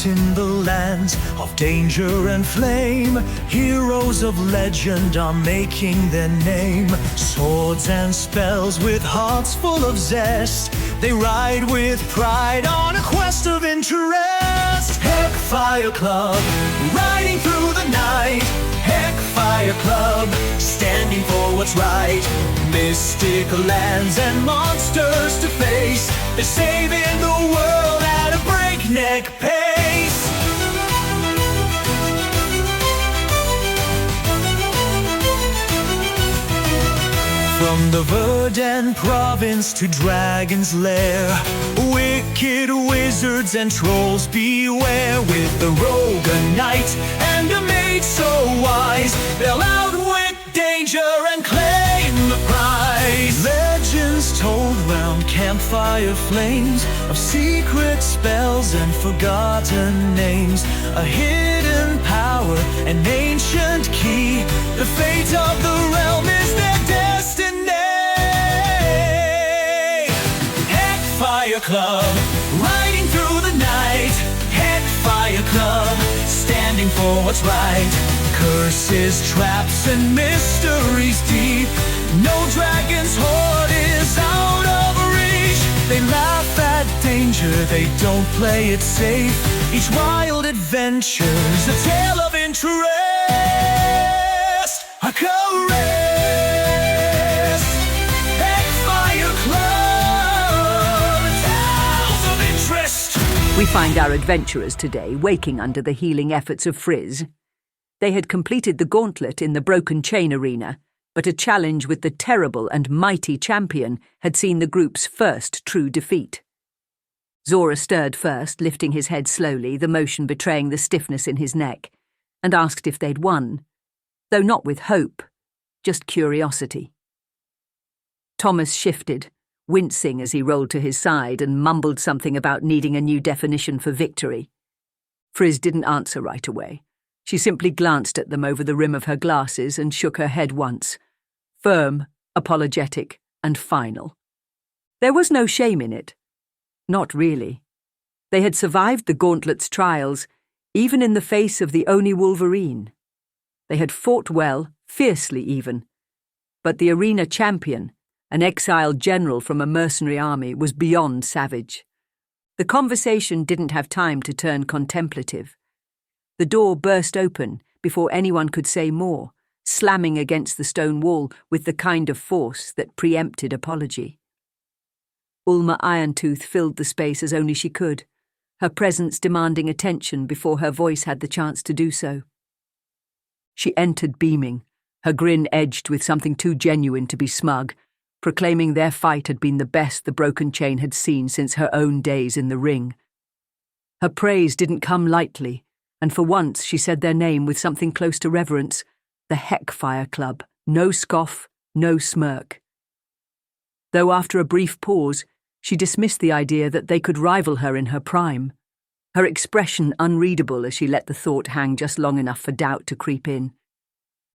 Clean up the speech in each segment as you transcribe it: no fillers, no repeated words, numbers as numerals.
out in the lands of danger and flame. Heroes of legend are making their name. Swords and spells with hearts full of zest. They ride with pride on a quest of interest. Heckfire Club, riding through the night. Heckfire Club, standing for what's right. Mystic lands and monsters to face. They're saving the world at a breakneck pace. From the Verdant province to Dragon's Lair, wicked wizards and trolls beware. With the rogue, a knight, and a mage so wise, they'll outwit danger and claim the prize. Legends told round campfire flames of secret spells and forgotten names. A hidden power, an ancient key. The fate of the realm is their destiny. Heckfire Club, riding through the night. Heckfire Club, standing for what's right. Curses, traps, and mysteries deep. No dragon's hoard is out of reach. They laugh at danger, they don't play it safe. Each wild adventure's a tale of interest. A caress. Heckfire Club, tales of interest. We find our adventurers today waking under the healing efforts of Friz. They had completed the gauntlet in the Broken Chain arena, but a challenge with the terrible and mighty champion had seen the group's first true defeat. Zora stirred first, lifting his head slowly, the motion betraying the stiffness in his neck, and asked if they'd won, though not with hope, just curiosity. Thomas shifted, wincing as he rolled to his side and mumbled something about needing a new definition for victory. Friz didn't answer right away. She simply glanced at them over the rim of her glasses and shook her head once, firm, apologetic, and final. There was no shame in it. Not really. They had survived the gauntlet's trials, even in the face of the Oni Wolverine. They had fought well, fiercely even. But the arena champion, an exiled general from a mercenary army, was beyond savage. The conversation didn't have time to turn contemplative. The door burst open before anyone could say more, slamming against the stone wall with the kind of force that preempted apology. Ulma Irontooth filled the space as only she could, her presence demanding attention before her voice had the chance to do so. She entered beaming, her grin edged with something too genuine to be smug, proclaiming their fight had been the best the Broken Chain had seen since her own days in the ring. Her praise didn't come lightly, and for once she said their name with something close to reverence, the Heckfire Club, no scoff, no smirk. Though after a brief pause, she dismissed the idea that they could rival her in her prime, her expression unreadable as she let the thought hang just long enough for doubt to creep in.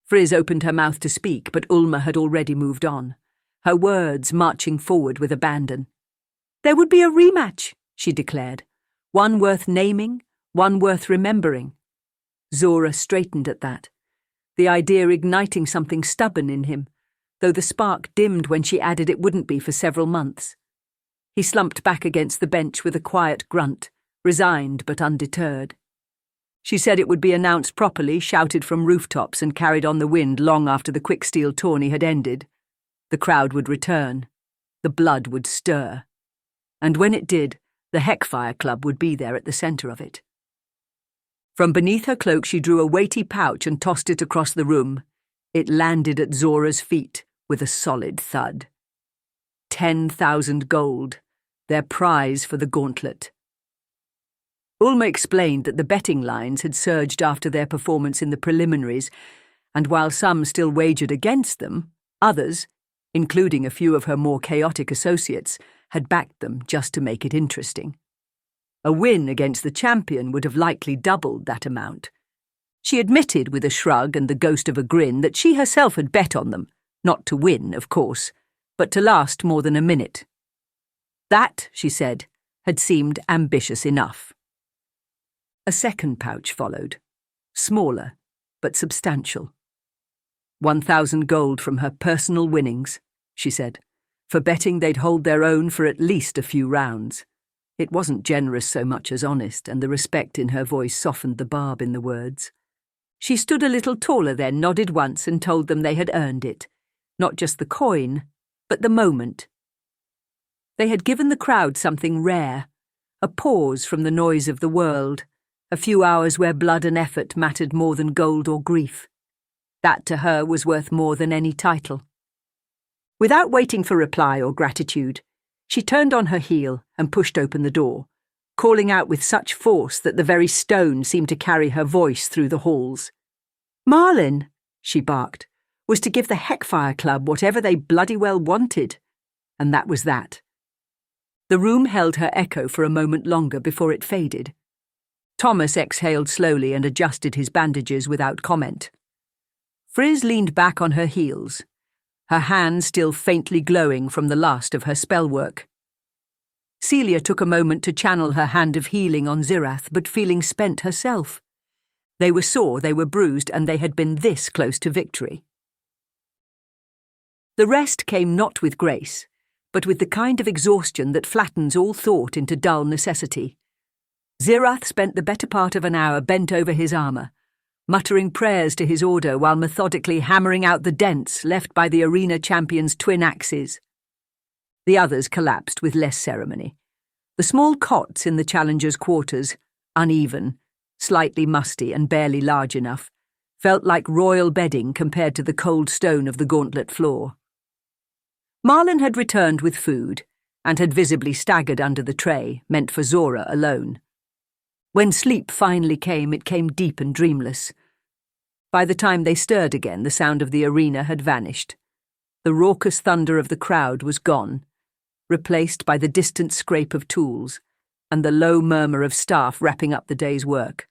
Friz opened her mouth to speak, but Ulma had already moved on, her words marching forward with abandon. There would be a rematch, she declared, one worth naming, one worth remembering. Zora straightened at that, the idea igniting something stubborn in him, though the spark dimmed when she added it wouldn't be for several months. He slumped back against the bench with a quiet grunt, resigned but undeterred. She said it would be announced properly, shouted from rooftops and carried on the wind long after the quick-steel tourney had ended. The crowd would return. The blood would stir. And when it did, the Heckfire Club would be there at the centre of it. From beneath her cloak she drew a weighty pouch and tossed it across the room. It landed at Zora's feet with a solid thud. 10,000 gold, their prize for the gauntlet. Ulma explained that the betting lines had surged after their performance in the preliminaries, and while some still wagered against them, others, including a few of her more chaotic associates, had backed them just to make it interesting. A win against the champion would have likely doubled that amount. She admitted with a shrug and the ghost of a grin that she herself had bet on them, not to win, of course, but to last more than a minute. That, she said, had seemed ambitious enough. A second pouch followed, smaller but substantial. 1,000 gold from her personal winnings, she said, for betting they'd hold their own for at least a few rounds. It wasn't generous so much as honest, and the respect in her voice softened the barb in the words. She stood a little taller then, nodded once, and told them they had earned it. Not just the coin, but the moment. They had given the crowd something rare, a pause from the noise of the world, a few hours where blood and effort mattered more than gold or grief. That to her was worth more than any title. Without waiting for reply or gratitude, she turned on her heel and pushed open the door, calling out with such force that the very stone seemed to carry her voice through the halls. Marlin, she barked, was to give the Heckfire Club whatever they bloody well wanted, and that was that. The room held her echo for a moment longer before it faded. Thomas exhaled slowly and adjusted his bandages without comment. Friz leaned back on her heels, her hand still faintly glowing from the last of her spell work. Celia took a moment to channel her hand of healing on Zyrrath, but feeling spent herself. They were sore, they were bruised, and they had been this close to victory. The rest came not with grace, but with the kind of exhaustion that flattens all thought into dull necessity. Zyrrath spent the better part of an hour bent over his armour, muttering prayers to his order while methodically hammering out the dents left by the arena champion's twin axes. The others collapsed with less ceremony. The small cots in the challengers' quarters, uneven, slightly musty and barely large enough, felt like royal bedding compared to the cold stone of the gauntlet floor. Marlin had returned with food and had visibly staggered under the tray, meant for Zora alone. When sleep finally came, it came deep and dreamless. By the time they stirred again, the sound of the arena had vanished. The raucous thunder of the crowd was gone, replaced by the distant scrape of tools and the low murmur of staff wrapping up the day's work.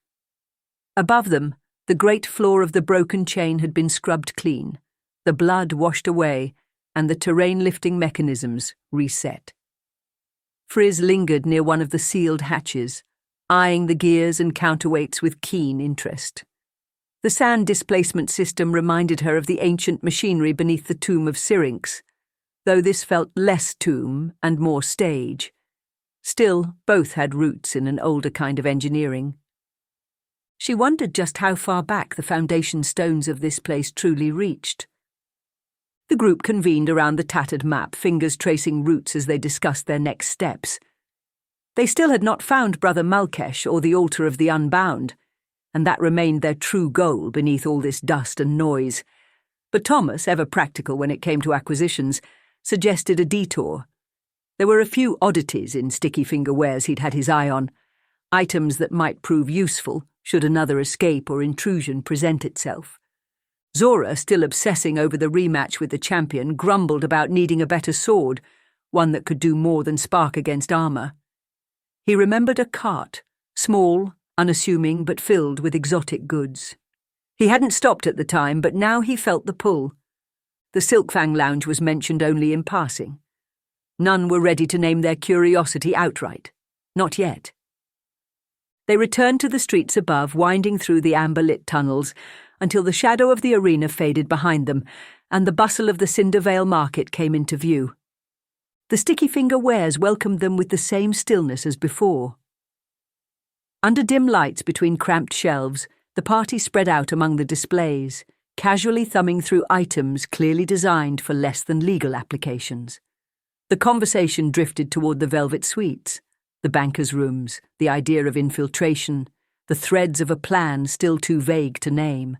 Above them, the great floor of the broken chain had been scrubbed clean, the blood washed away, and the terrain-lifting mechanisms reset. Friz lingered near one of the sealed hatches, eyeing the gears and counterweights with keen interest. The sand displacement system reminded her of the ancient machinery beneath the tomb of Syrinx, though this felt less tomb and more stage. Still, both had roots in an older kind of engineering. She wondered just how far back the foundation stones of this place truly reached. The group convened around the tattered map, fingers tracing routes as they discussed their next steps. They still had not found Brother Malkesh or the altar of the unbound, and that remained their true goal beneath all this dust and noise. But Thomas, ever practical when it came to acquisitions, suggested a detour. There were a few oddities in sticky finger wares he'd had his eye on, items that might prove useful should another escape or intrusion present itself. Zora, still obsessing over the rematch with the champion, grumbled about needing a better sword, one that could do more than spark against armour. He remembered a cart, small, unassuming, but filled with exotic goods. He hadn't stopped at the time, but now he felt the pull. The Silkfang Lounge was mentioned only in passing. None were ready to name their curiosity outright. Not yet. They returned to the streets above, winding through the amber-lit tunnels, until the shadow of the arena faded behind them, and the bustle of the Cindervale market came into view. The sticky finger wares welcomed them with the same stillness as before. Under dim lights between cramped shelves, the party spread out among the displays, casually thumbing through items clearly designed for less than legal applications. The conversation drifted toward the velvet suites, the bankers' rooms, the idea of infiltration, the threads of a plan still too vague to name.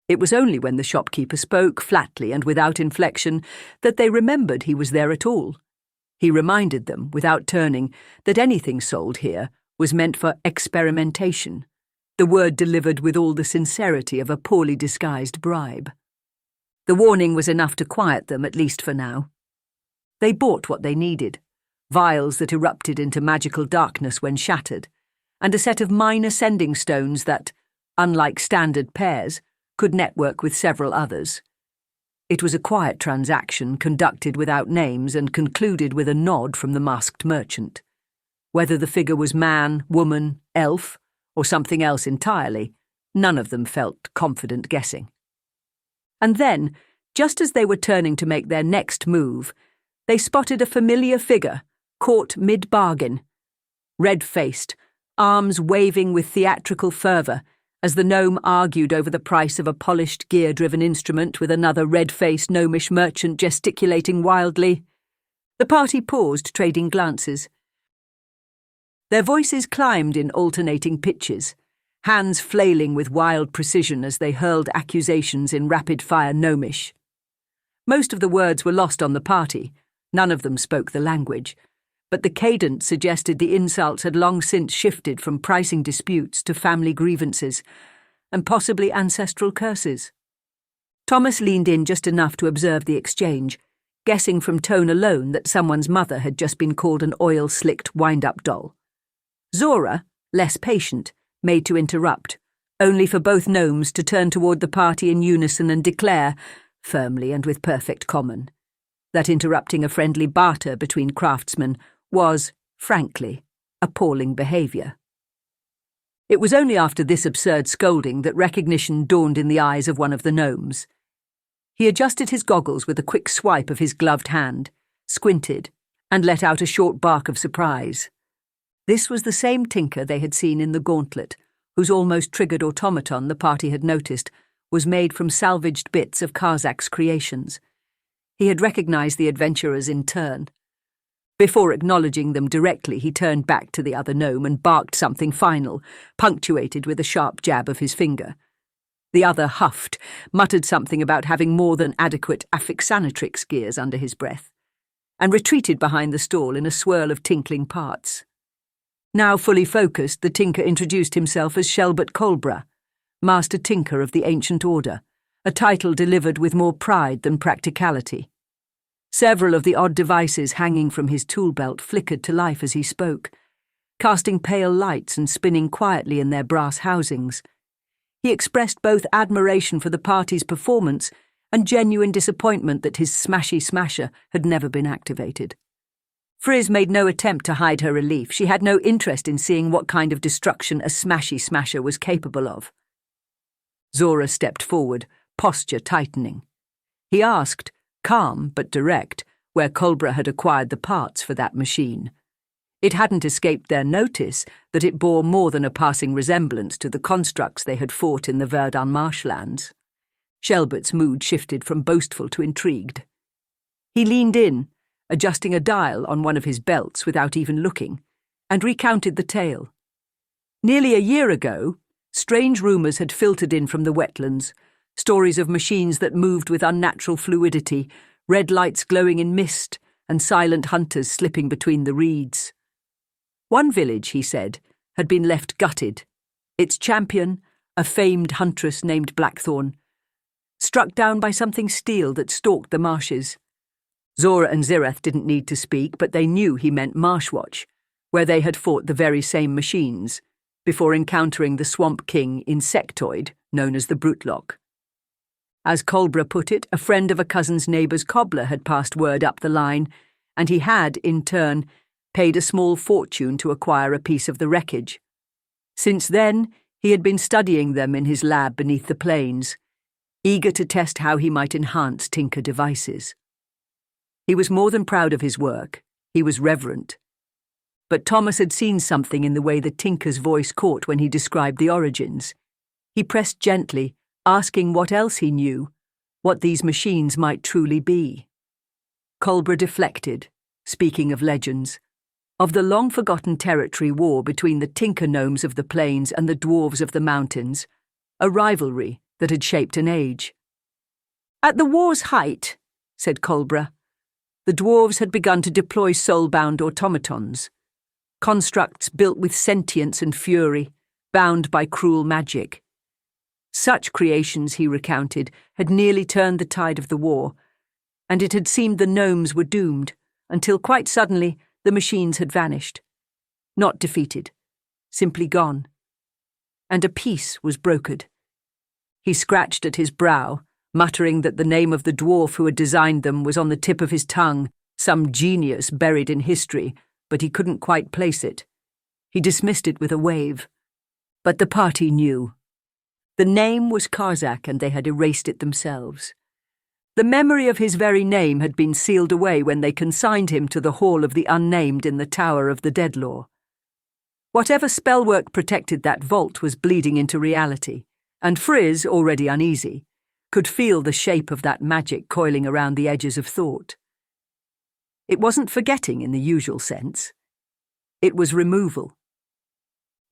It was only when the shopkeeper spoke, flatly and without inflection, that they remembered he was there at all. He reminded them, without turning, that anything sold here was meant for experimentation, the word delivered with all the sincerity of a poorly disguised bribe. The warning was enough to quiet them, at least for now. They bought what they needed, vials that erupted into magical darkness when shattered, and a set of minor sending stones that, unlike standard pairs, could network with several others. It was a quiet transaction conducted without names and concluded with a nod from the masked merchant. Whether the figure was man, woman, elf, or something else entirely, none of them felt confident guessing. And then, just as they were turning to make their next move, they spotted a familiar figure, caught mid-bargain. Red-faced, arms waving with theatrical fervour, as the gnome argued over the price of a polished gear-driven instrument with another red-faced gnomish merchant gesticulating wildly. The party paused, trading glances. Their voices climbed in alternating pitches, hands flailing with wild precision as they hurled accusations in rapid-fire gnomish. Most of the words were lost on the party. None of them spoke the language, but the cadence suggested the insults had long since shifted from pricing disputes to family grievances, and possibly ancestral curses. Thomas leaned in just enough to observe the exchange, guessing from tone alone that someone's mother had just been called an oil-slicked wind-up doll. Zora, less patient, made to interrupt, only for both gnomes to turn toward the party in unison and declare, firmly and with perfect common, that interrupting a friendly barter between craftsmen was, frankly, appalling behaviour. It was only after this absurd scolding that recognition dawned in the eyes of one of the gnomes. He adjusted his goggles with a quick swipe of his gloved hand, squinted, and let out a short bark of surprise. This was the same tinker they had seen in the gauntlet, whose almost triggered automaton, the party had noticed, was made from salvaged bits of Kazak's creations. He had recognised the adventurers in turn. Before acknowledging them directly, he turned back to the other gnome and barked something final, punctuated with a sharp jab of his finger. The other huffed, muttered something about having more than adequate eccentric gears under his breath, and retreated behind the stall in a swirl of tinkling parts. Now fully focused, the tinker introduced himself as Shelbert Colbra, Master Tinker of the Ancient Order, a title delivered with more pride than practicality. Several of the odd devices hanging from his tool belt flickered to life as he spoke, casting pale lights and spinning quietly in their brass housings. He expressed both admiration for the party's performance and genuine disappointment that his smashy smasher had never been activated. Friz made no attempt to hide her relief. She had no interest in seeing what kind of destruction a smashy smasher was capable of. Zora stepped forward, posture tightening. He asked, calm but direct, where Colbra had acquired the parts for that machine. It hadn't escaped their notice that it bore more than a passing resemblance to the constructs they had fought in the Verdun marshlands. Shelbert's mood shifted from boastful to intrigued. He leaned in, adjusting a dial on one of his belts without even looking, and recounted the tale. Nearly a year ago, strange rumours had filtered in from the wetlands, stories of machines that moved with unnatural fluidity, red lights glowing in mist, and silent hunters slipping between the reeds. One village, he said, had been left gutted, its champion, a famed huntress named Blackthorn, struck down by something steel that stalked the marshes. Zora and Zyrrath didn't need to speak, but they knew he meant Marshwatch, where they had fought the very same machines, before encountering the Swamp King insectoid known as the Brutlock. As Colbra put it, a friend of a cousin's neighbour's cobbler had passed word up the line, and he had, in turn, paid a small fortune to acquire a piece of the wreckage. Since then, he had been studying them in his lab beneath the plains, eager to test how he might enhance Tinker devices. He was more than proud of his work. He was reverent. But Thomas had seen something in the way the Tinker's voice caught when he described the origins. He pressed gently, asking what else he knew, what these machines might truly be. Colbra deflected, speaking of legends, of the long-forgotten territory war between the Tinker gnomes of the plains and the dwarves of the mountains, a rivalry that had shaped an age. At the war's height, said Colbra, the dwarves had begun to deploy soul-bound automatons, constructs built with sentience and fury, bound by cruel magic. Such creations, he recounted, had nearly turned the tide of the war, and it had seemed the gnomes were doomed, until quite suddenly the machines had vanished. Not defeated, simply gone. And a peace was brokered. He scratched at his brow, muttering that the name of the dwarf who had designed them was on the tip of his tongue, some genius buried in history, but he couldn't quite place it. He dismissed it with a wave. But the party knew. The name was Karzak, and they had erased it themselves. The memory of his very name had been sealed away when they consigned him to the Hall of the Unnamed in the Tower of the Deadlaw. Whatever spellwork protected that vault was bleeding into reality, and Friz, already uneasy, could feel the shape of that magic coiling around the edges of thought. It wasn't forgetting in the usual sense. It was removal.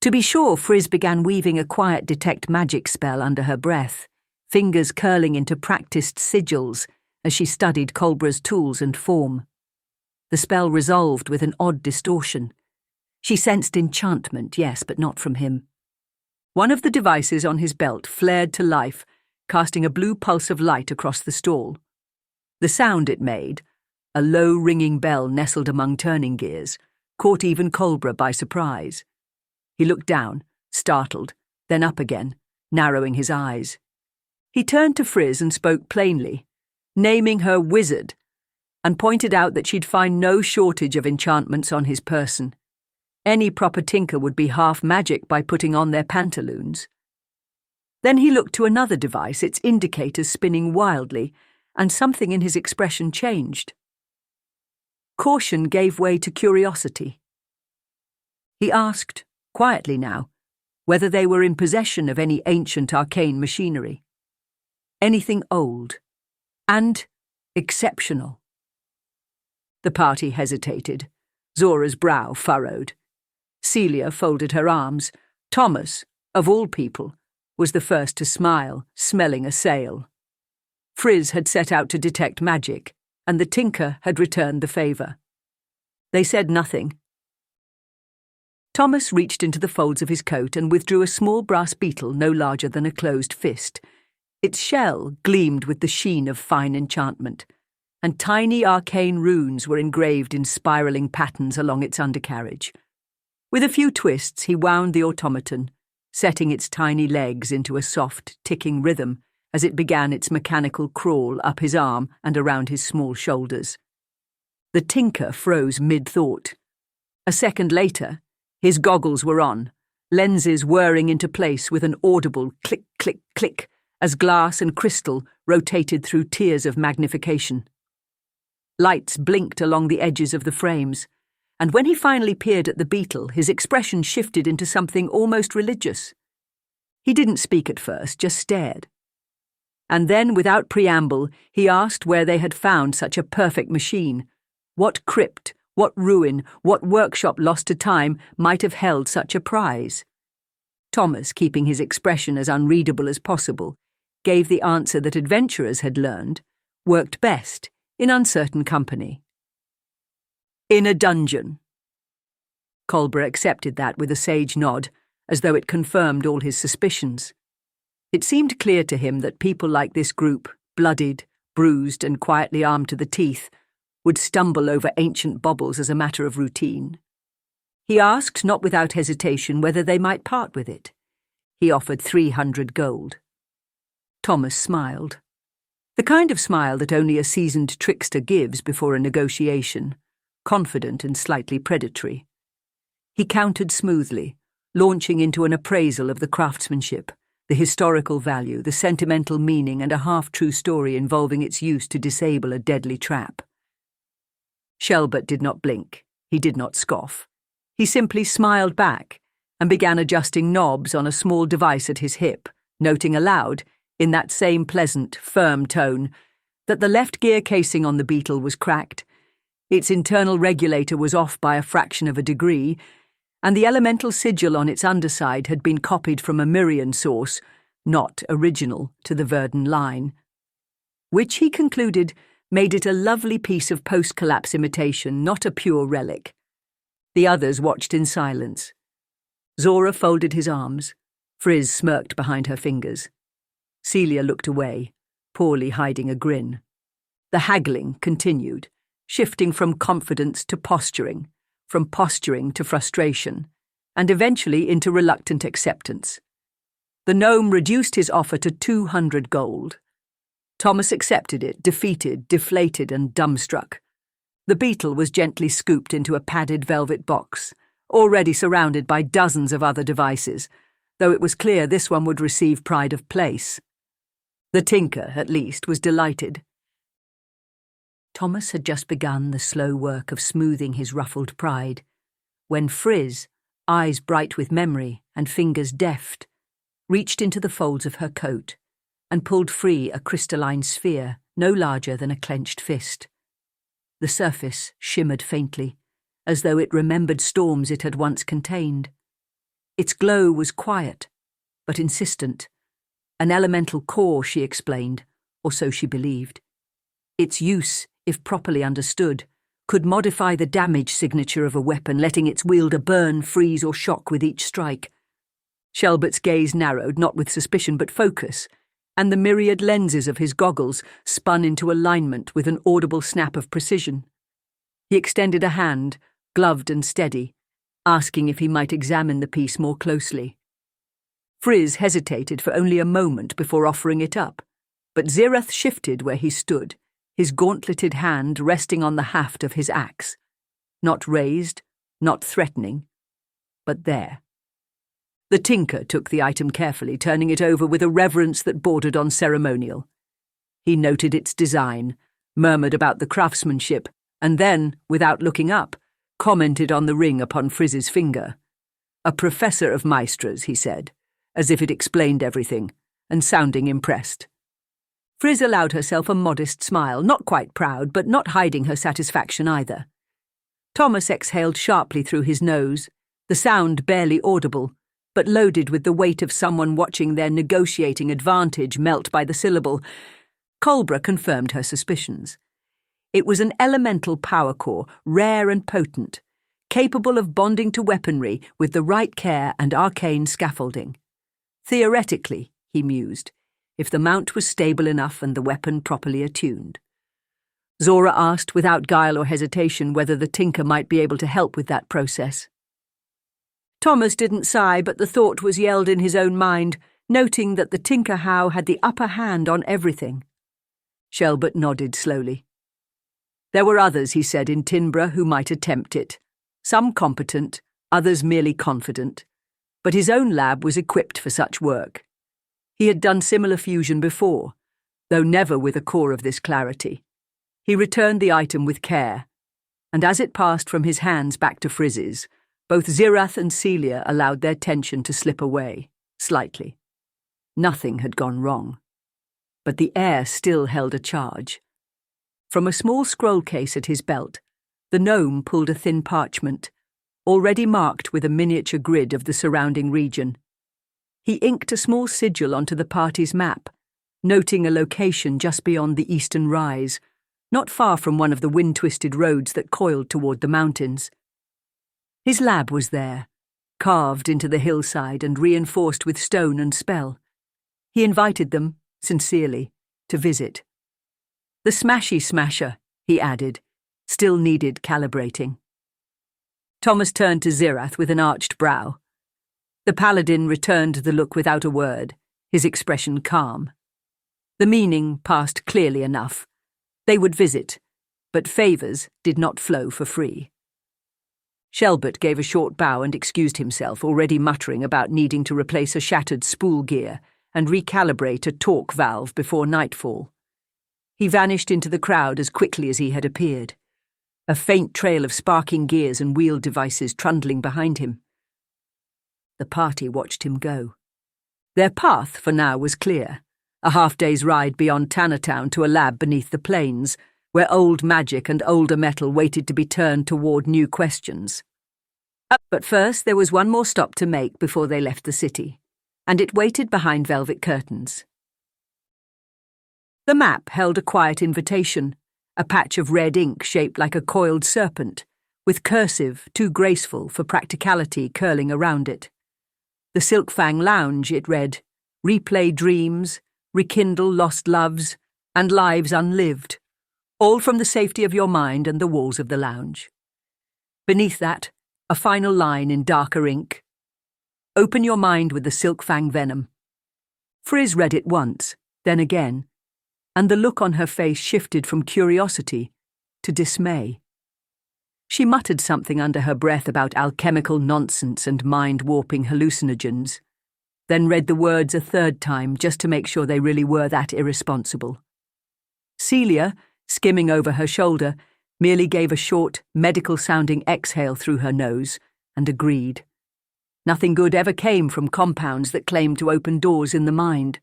To be sure, Friz began weaving a quiet detect magic spell under her breath, fingers curling into practiced sigils as she studied Culbra's tools and form. The spell resolved with an odd distortion. She sensed enchantment, yes, but not from him. One of the devices on his belt flared to life, casting a blue pulse of light across the stall. The sound it made, a low ringing bell nestled among turning gears, caught even Culbra by surprise. He looked down, startled, then up again, narrowing his eyes. He turned to Friz and spoke plainly, naming her wizard, and pointed out that she'd find no shortage of enchantments on his person. Any proper tinker would be half magic by putting on their pantaloons. Then he looked to another device, its indicators spinning wildly, and something in his expression changed. Caution gave way to curiosity. He asked, quietly now, whether they were in possession of any ancient arcane machinery. Anything old and exceptional. The party hesitated. Zora's brow furrowed. Celia folded her arms. Thomas, of all people, was the first to smile, smelling a sail. Friz had set out to detect magic, and the tinker had returned the favour. They said nothing. Thomas reached into the folds of his coat and withdrew a small brass beetle no larger than a closed fist. Its shell gleamed with the sheen of fine enchantment, and tiny arcane runes were engraved in spiralling patterns along its undercarriage. With a few twists, he wound the automaton, setting its tiny legs into a soft, ticking rhythm as it began its mechanical crawl up his arm and around his small shoulders. The tinker froze mid-thought. A second later, his goggles were on, lenses whirring into place with an audible click, click, click as glass and crystal rotated through tiers of magnification. Lights blinked along the edges of the frames, and when he finally peered at the beetle, his expression shifted into something almost religious. He didn't speak at first, just stared. And then, without preamble, he asked where they had found such a perfect machine. What crypt, what ruin, what workshop lost to time might have held such a prize? Thomas, keeping his expression as unreadable as possible, gave the answer that adventurers had learned worked best in uncertain company. In a dungeon. Culbra accepted that with a sage nod, as though it confirmed all his suspicions. It seemed clear to him that people like this group, bloodied, bruised, and quietly armed to the teeth, would stumble over ancient baubles as a matter of routine. He asked, not without hesitation, whether they might part with it. He offered 300 gold. Thomas smiled. The kind of smile that only a seasoned trickster gives before a negotiation, confident and slightly predatory. He countered smoothly, launching into an appraisal of the craftsmanship, the historical value, the sentimental meaning, and a half-true story involving its use to disable a deadly trap. Shelbert did not blink. He did not scoff. He simply smiled back and began adjusting knobs on a small device at his hip, noting aloud, in that same pleasant, firm tone, that the left gear casing on the beetle was cracked, its internal regulator was off by a fraction of a degree, and the elemental sigil on its underside had been copied from a Myrian source, not original to the Verdun line. Which, he concluded, made it a lovely piece of post-collapse imitation, not a pure relic. The others watched in silence. Zora folded his arms. Friz smirked behind her fingers. Celia looked away, poorly hiding a grin. The haggling continued, shifting from confidence to posturing, from posturing to frustration, and eventually into reluctant acceptance. The gnome reduced his offer to 200 gold. Thomas accepted it, defeated, deflated, and dumbstruck. The beetle was gently scooped into a padded velvet box, already surrounded by dozens of other devices, though it was clear this one would receive pride of place. The tinker, at least, was delighted. Thomas had just begun the slow work of smoothing his ruffled pride, when Friz, eyes bright with memory and fingers deft, reached into the folds of her coat and pulled free a crystalline sphere no larger than a clenched fist. The surface shimmered faintly, as though it remembered storms it had once contained. Its glow was quiet, but insistent. An elemental core, she explained, or so she believed. Its use, if properly understood, could modify the damage signature of a weapon, letting its wielder burn, freeze, or shock with each strike. Shelbert's gaze narrowed, not with suspicion but focus, and the myriad lenses of his goggles spun into alignment with an audible snap of precision. He extended a hand, gloved and steady, asking if he might examine the piece more closely. Friz hesitated for only a moment before offering it up, but Zyrrath shifted where he stood, his gauntleted hand resting on the haft of his axe. Not raised, not threatening, but there. The tinker took the item carefully, turning it over with a reverence that bordered on ceremonial. He noted its design, murmured about the craftsmanship, and then, without looking up, commented on the ring upon Friz's finger. A professor of maestras, he said, as if it explained everything, and sounding impressed. Friz allowed herself a modest smile, not quite proud, but not hiding her satisfaction either. Thomas exhaled sharply through his nose, the sound barely audible, but loaded with the weight of someone watching their negotiating advantage melt by the syllable. Culbra confirmed her suspicions. It was an elemental power core, rare and potent, capable of bonding to weaponry with the right care and arcane scaffolding. Theoretically, he mused, if the mount was stable enough and the weapon properly attuned. Zora asked without guile or hesitation whether the tinker might be able to help with that process. Thomas didn't sigh, but the thought was yelled in his own mind, noting that the tinker how had the upper hand on everything. Shelbert nodded slowly. There were others, he said, in Tinbra who might attempt it. Some competent, others merely confident. But his own lab was equipped for such work. He had done similar fusion before, though never with a core of this clarity. He returned the item with care, and as it passed from his hands back to Friz's, both Zyrrath and Celia allowed their tension to slip away, slightly. Nothing had gone wrong. But the air still held a charge. From a small scroll case at his belt, the gnome pulled a thin parchment, already marked with a miniature grid of the surrounding region. He inked a small sigil onto the party's map, noting a location just beyond the eastern rise, not far from one of the wind-twisted roads that coiled toward the mountains. His lab was there, carved into the hillside and reinforced with stone and spell. He invited them, sincerely, to visit. The smashy smasher, he added, still needed calibrating. Thomas turned to Zyrrath with an arched brow. The paladin returned the look without a word, his expression calm. The meaning passed clearly enough. They would visit, but favours did not flow for free. Shelbert gave a short bow and excused himself, already muttering about needing to replace a shattered spool gear and recalibrate a torque valve before nightfall. He vanished into the crowd as quickly as he had appeared, a faint trail of sparking gears and wheeled devices trundling behind him. The party watched him go. Their path, for now, was clear, a half-day's ride beyond Tannertown to a lab beneath the plains, where old magic and older metal waited to be turned toward new questions. But first there was one more stop to make before they left the city, and it waited behind velvet curtains. The map held a quiet invitation, a patch of red ink shaped like a coiled serpent, with cursive too graceful for practicality curling around it. The Silkfang Lounge, it read, replay dreams, rekindle lost loves, and lives unlived, all from the safety of your mind and the walls of the lounge. Beneath that, a final line in darker ink. Open your mind with the Silkfang venom. Friz read it once, then again, and the look on her face shifted from curiosity to dismay. She muttered something under her breath about alchemical nonsense and mind-warping hallucinogens. then read the words a third time just to make sure they really were that irresponsible. Celia, skimming over her shoulder, merely gave a short, medical-sounding exhale through her nose and agreed. Nothing good ever came from compounds that claimed to open doors in the mind.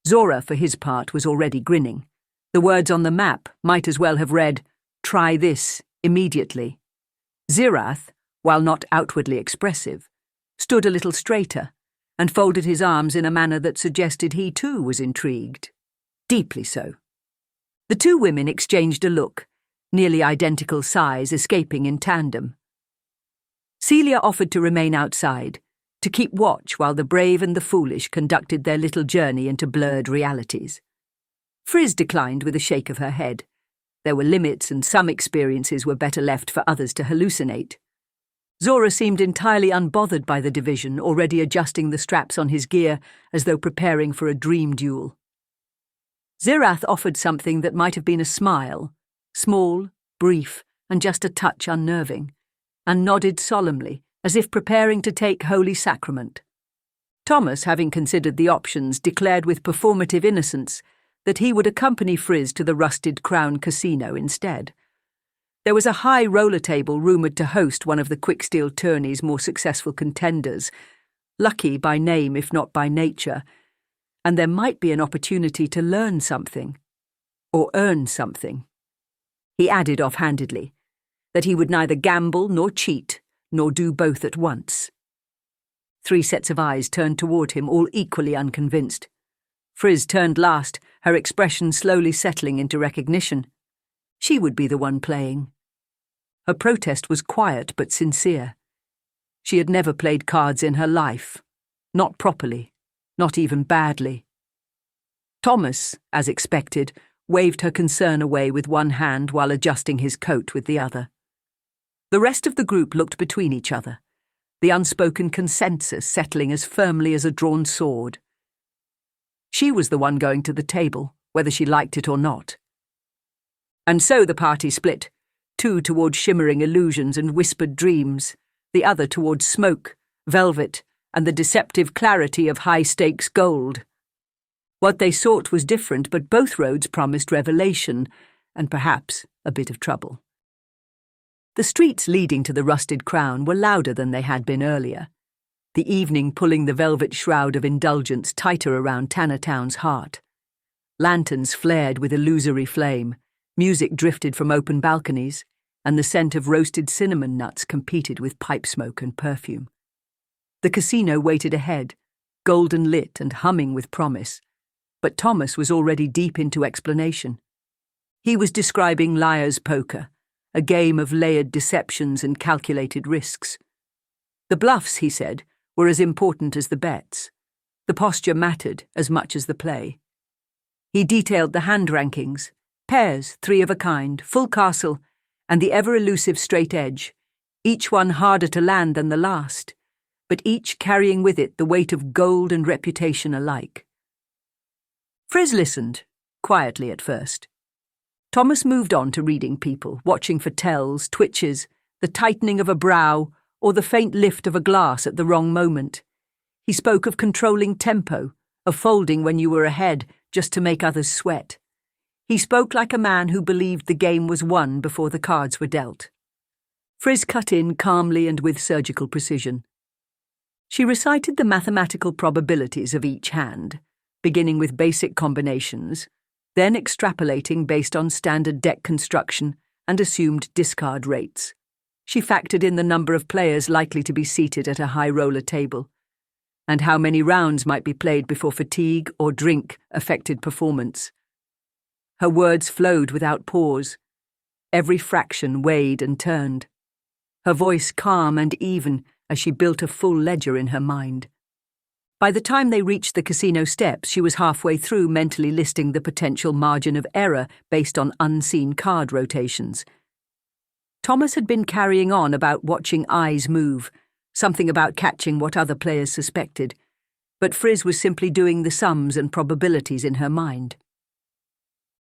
Zora, for his part, was already grinning. The words on the map might as well have read, "Try this, immediately." Zyrrath, while not outwardly expressive, stood a little straighter and folded his arms in a manner that suggested he too was intrigued. Deeply so. The two women exchanged a look, nearly identical sighs escaping in tandem. Celia offered to remain outside, to keep watch while the brave and the foolish conducted their little journey into blurred realities. Friz declined with a shake of her head. There were limits, and some experiences were better left for others to hallucinate. Zora seemed entirely unbothered by the division, already adjusting the straps on his gear as though preparing for a dream duel. Zyrrath offered something that might have been a smile, small, brief, and just a touch unnerving, and nodded solemnly, as if preparing to take Holy Sacrament. Thomas, having considered the options, declared with performative innocence that he would accompany Friz to the Rusted Crown Casino instead. There was a high roller table rumoured to host one of the Quicksteel tourney's more successful contenders, lucky by name if not by nature, and there might be an opportunity to learn something, or earn something. He added offhandedly that he would neither gamble nor cheat, nor do both at once. 3 sets of eyes turned toward him, all equally unconvinced. Friz turned last, her expression slowly settling into recognition. She would be the one playing. Her protest was quiet but sincere. She had never played cards in her life, not properly, not even badly. Thomas, as expected, waved her concern away with one hand while adjusting his coat with the other. The rest of the group looked between each other, the unspoken consensus settling as firmly as a drawn sword. She was the one going to the table, whether she liked it or not. And so the party split, 2 towards shimmering illusions and whispered dreams, the other towards smoke, velvet, and the deceptive clarity of high-stakes gold. What they sought was different, but both roads promised revelation, and perhaps a bit of trouble. The streets leading to the Rusted Crown were louder than they had been earlier, the evening pulling the velvet shroud of indulgence tighter around Tannertown's heart. Lanterns flared with illusory flame, music drifted from open balconies, and the scent of roasted cinnamon nuts competed with pipe smoke and perfume. The casino waited ahead, golden lit and humming with promise, but Thomas was already deep into explanation. He was describing liar's poker, a game of layered deceptions and calculated risks. The bluffs, he said, were as important as the bets. The posture mattered as much as the play. He detailed the hand rankings, pairs, 3 of a kind, full castle, and the ever-elusive straight edge, each one harder to land than the last, but each carrying with it the weight of gold and reputation alike. Friz listened, quietly at first. Thomas moved on to reading people, watching for tells, twitches, the tightening of a brow, or the faint lift of a glass at the wrong moment. He spoke of controlling tempo, of folding when you were ahead, just to make others sweat. He spoke like a man who believed the game was won before the cards were dealt. Friz cut in calmly and with surgical precision. She recited the mathematical probabilities of each hand, beginning with basic combinations, then extrapolating based on standard deck construction and assumed discard rates. She factored in the number of players likely to be seated at a high roller table, and how many rounds might be played before fatigue or drink affected performance. Her words flowed without pause. Every fraction weighed and turned. Her voice calm and even as she built a full ledger in her mind. By the time they reached the casino steps, she was halfway through mentally listing the potential margin of error based on unseen card rotations. Thomas had been carrying on about watching eyes move, something about catching what other players suspected, but Friz was simply doing the sums and probabilities in her mind.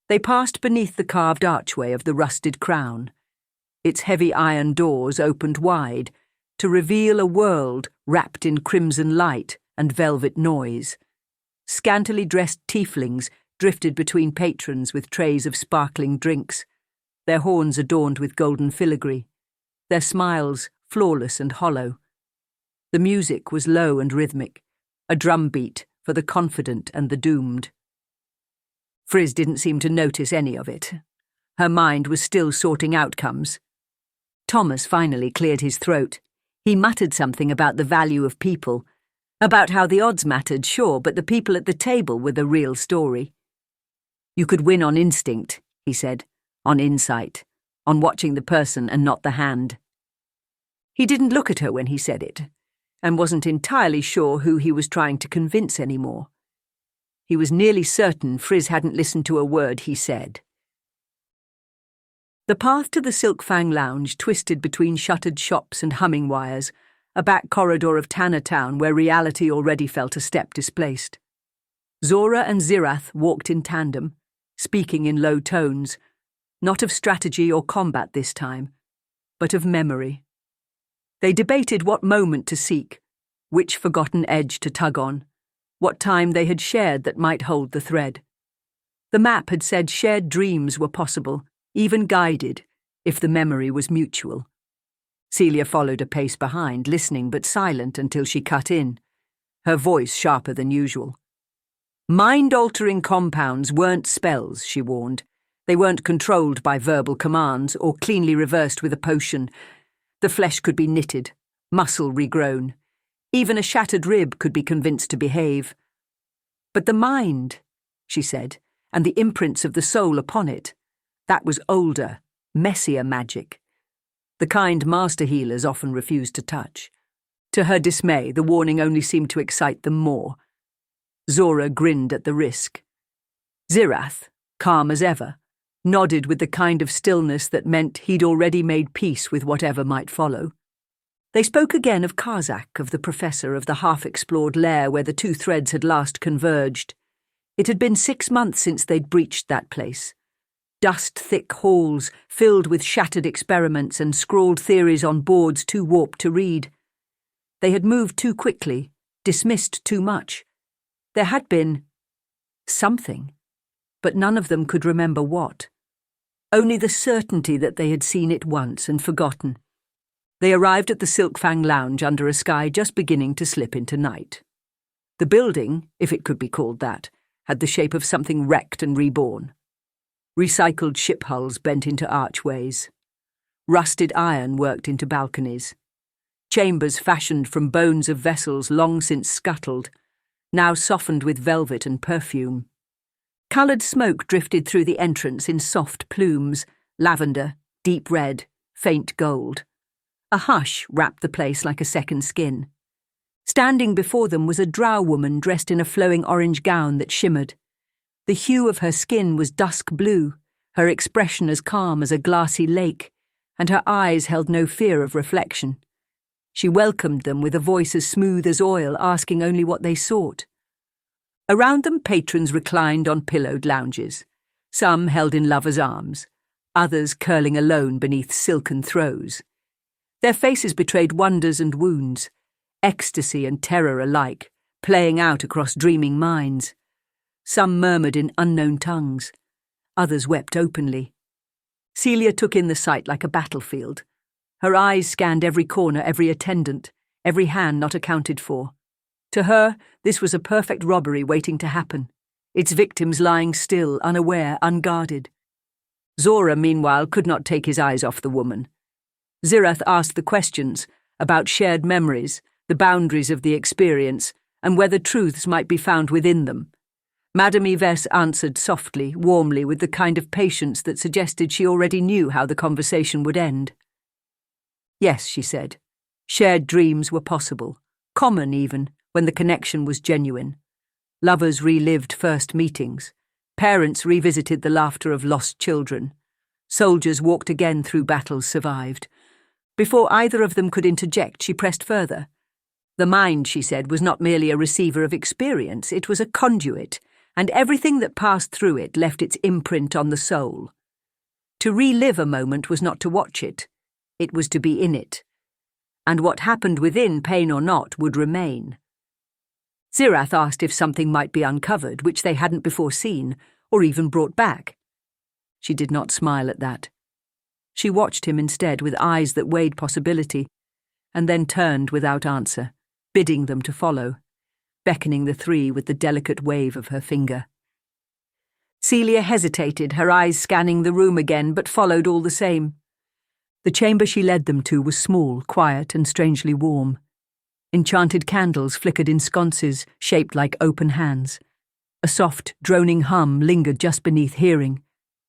They passed beneath the carved archway of the Rusted Crown. Its heavy iron doors opened wide, to reveal a world wrapped in crimson light and velvet noise. Scantily dressed tieflings drifted between patrons with trays of sparkling drinks, their horns adorned with golden filigree, their smiles flawless and hollow. The music was low and rhythmic, a drum beat for the confident and the doomed. Friz didn't seem to notice any of it. Her mind was still sorting outcomes. Thomas finally cleared his throat. He muttered something about the value of people, about how the odds mattered, sure, but the people at the table were the real story. You could win on instinct, he said, on insight, on watching the person and not the hand. He didn't look at her when he said it, and wasn't entirely sure who he was trying to convince anymore. He was nearly certain Friz hadn't listened to a word he said. The path to the Silkfang Lounge twisted between shuttered shops and humming wires, a back corridor of Tanner Town where reality already felt a step displaced. Zora and Zyrrath walked in tandem, speaking in low tones, not of strategy or combat this time, but of memory. They debated what moment to seek, which forgotten edge to tug on, what time they had shared that might hold the thread. The map had said shared dreams were possible, even guided, if the memory was mutual. Celia followed a pace behind, listening but silent until she cut in, her voice sharper than usual. Mind-altering compounds weren't spells, she warned. They weren't controlled by verbal commands or cleanly reversed with a potion. The flesh could be knitted, muscle regrown. Even a shattered rib could be convinced to behave. But the mind, she said, and the imprints of the soul upon it, that was older, messier magic. The kind master healers often refused to touch. To her dismay, the warning only seemed to excite them more. Zora grinned at the risk. Zyrrath, calm as ever, nodded with the kind of stillness that meant he'd already made peace with whatever might follow. They spoke again of Karzak, of the professor, of the half-explored lair where the two threads had last converged. It had been 6 months since they'd breached that place. Dust-thick halls filled with shattered experiments and scrawled theories on boards too warped to read. They had moved too quickly, dismissed too much. There had been something, but none of them could remember what. Only the certainty that they had seen it once and forgotten. They arrived at the Silkfang Lounge under a sky just beginning to slip into night. The building, if it could be called that, had the shape of something wrecked and reborn. Recycled ship hulls bent into archways. Rusted iron worked into balconies. Chambers fashioned from bones of vessels long since scuttled, now softened with velvet and perfume. Coloured smoke drifted through the entrance in soft plumes, lavender, deep red, faint gold. A hush wrapped the place like a second skin. Standing before them was a drow woman dressed in a flowing orange gown that shimmered. The hue of her skin was dusk blue, her expression as calm as a glassy lake, and her eyes held no fear of reflection. She welcomed them with a voice as smooth as oil, asking only what they sought. Around them patrons reclined on pillowed lounges, some held in lovers' arms, others curling alone beneath silken throws. Their faces betrayed wonders and wounds, ecstasy and terror alike, playing out across dreaming minds. Some murmured in unknown tongues, others wept openly. Celia took in the sight like a battlefield. Her eyes scanned every corner, every attendant, every hand not accounted for. To her, this was a perfect robbery waiting to happen, its victims lying still, unaware, unguarded. Zora, meanwhile, could not take his eyes off the woman. Zyrrath asked the questions about shared memories, the boundaries of the experience, and whether truths might be found within them. Madame Yves answered softly, warmly, with the kind of patience that suggested she already knew how the conversation would end. Yes, she said, shared dreams were possible, common even, when the connection was genuine. Lovers relived first meetings. Parents revisited the laughter of lost children. Soldiers walked again through battles survived. Before either of them could interject, she pressed further. The mind, she said, was not merely a receiver of experience, it was a conduit, and everything that passed through it left its imprint on the soul. To relive a moment was not to watch it, it was to be in it. And what happened within, pain or not, would remain. Zyrrath asked if something might be uncovered, which they hadn't before seen, or even brought back. She did not smile at that. She watched him instead with eyes that weighed possibility, and then turned without answer, bidding them to follow, beckoning the three with the delicate wave of her finger. Celia hesitated, her eyes scanning the room again, but followed all the same. The chamber she led them to was small, quiet, and strangely warm. Enchanted candles flickered in sconces shaped like open hands. A soft, droning hum lingered just beneath hearing.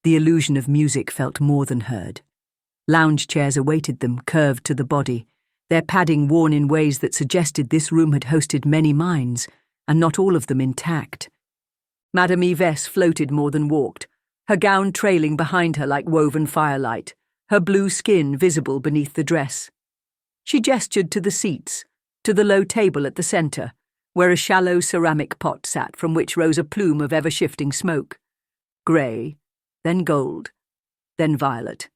The illusion of music felt more than heard. Lounge chairs awaited them, curved to the body, their padding worn in ways that suggested this room had hosted many minds, and not all of them intact. Madame Yves floated more than walked, her gown trailing behind her like woven firelight, her blue skin visible beneath the dress. She gestured to the seats, to the low table at the centre, where a shallow ceramic pot sat from which rose a plume of ever-shifting smoke. Grey, then gold, then violet.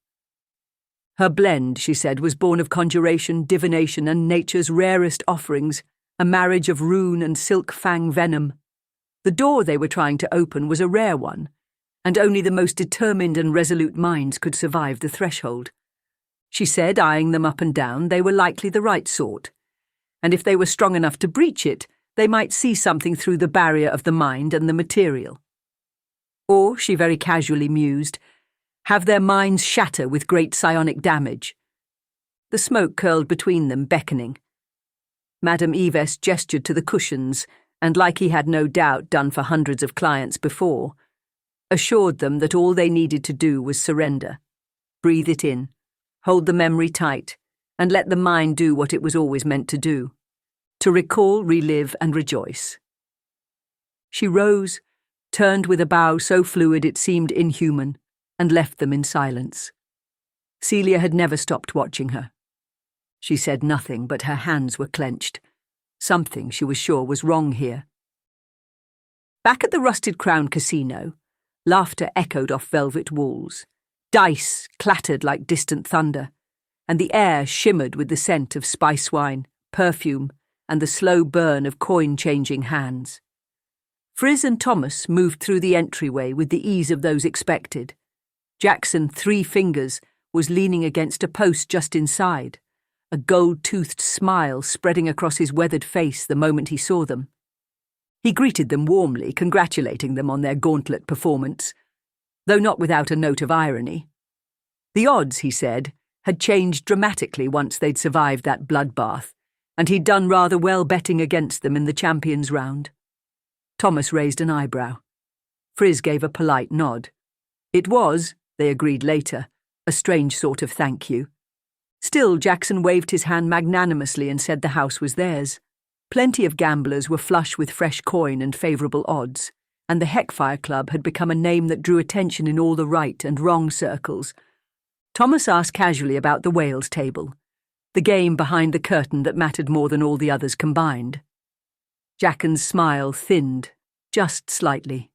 Her blend, she said, was born of conjuration, divination, and nature's rarest offerings, a marriage of rune and silkfang venom. The door they were trying to open was a rare one, and only the most determined and resolute minds could survive the threshold. She said, eyeing them up and down, they were likely the right sort, and if they were strong enough to breach it, they might see something through the barrier of the mind and the material. Or, she very casually mused, have their minds shatter with great psionic damage. The smoke curled between them, beckoning. Madame Yves gestured to the cushions, and like he had no doubt done for hundreds of clients before, assured them that all they needed to do was surrender. Breathe it in, hold the memory tight, and let the mind do what it was always meant to do, to recall, relive, and rejoice. She rose, turned with a bow so fluid it seemed inhuman, and left them in silence. Celia had never stopped watching her. She said nothing, but her hands were clenched. Something, she was sure, was wrong here. Back at the Rusted Crown Casino, laughter echoed off velvet walls. Dice clattered like distant thunder, and the air shimmered with the scent of spice wine, perfume, and the slow burn of coin-changing hands. Friz and Thomas moved through the entryway with the ease of those expected. Jackson, 3 fingers, was leaning against a post just inside, a gold-toothed smile spreading across his weathered face the moment he saw them. He greeted them warmly, congratulating them on their gauntlet performance, though not without a note of irony. The odds, he said, had changed dramatically once they'd survived that bloodbath, and he'd done rather well betting against them in the champions round. Thomas raised an eyebrow. Friz gave a polite nod. It was, they agreed later, a strange sort of thank you. Still, Jackson waved his hand magnanimously and said the house was theirs. Plenty of gamblers were flush with fresh coin and favourable odds, and the Heckfire Club had become a name that drew attention in all the right and wrong circles. Thomas asked casually about the Wales table, the game behind the curtain that mattered more than all the others combined. Jacken's smile thinned, just slightly.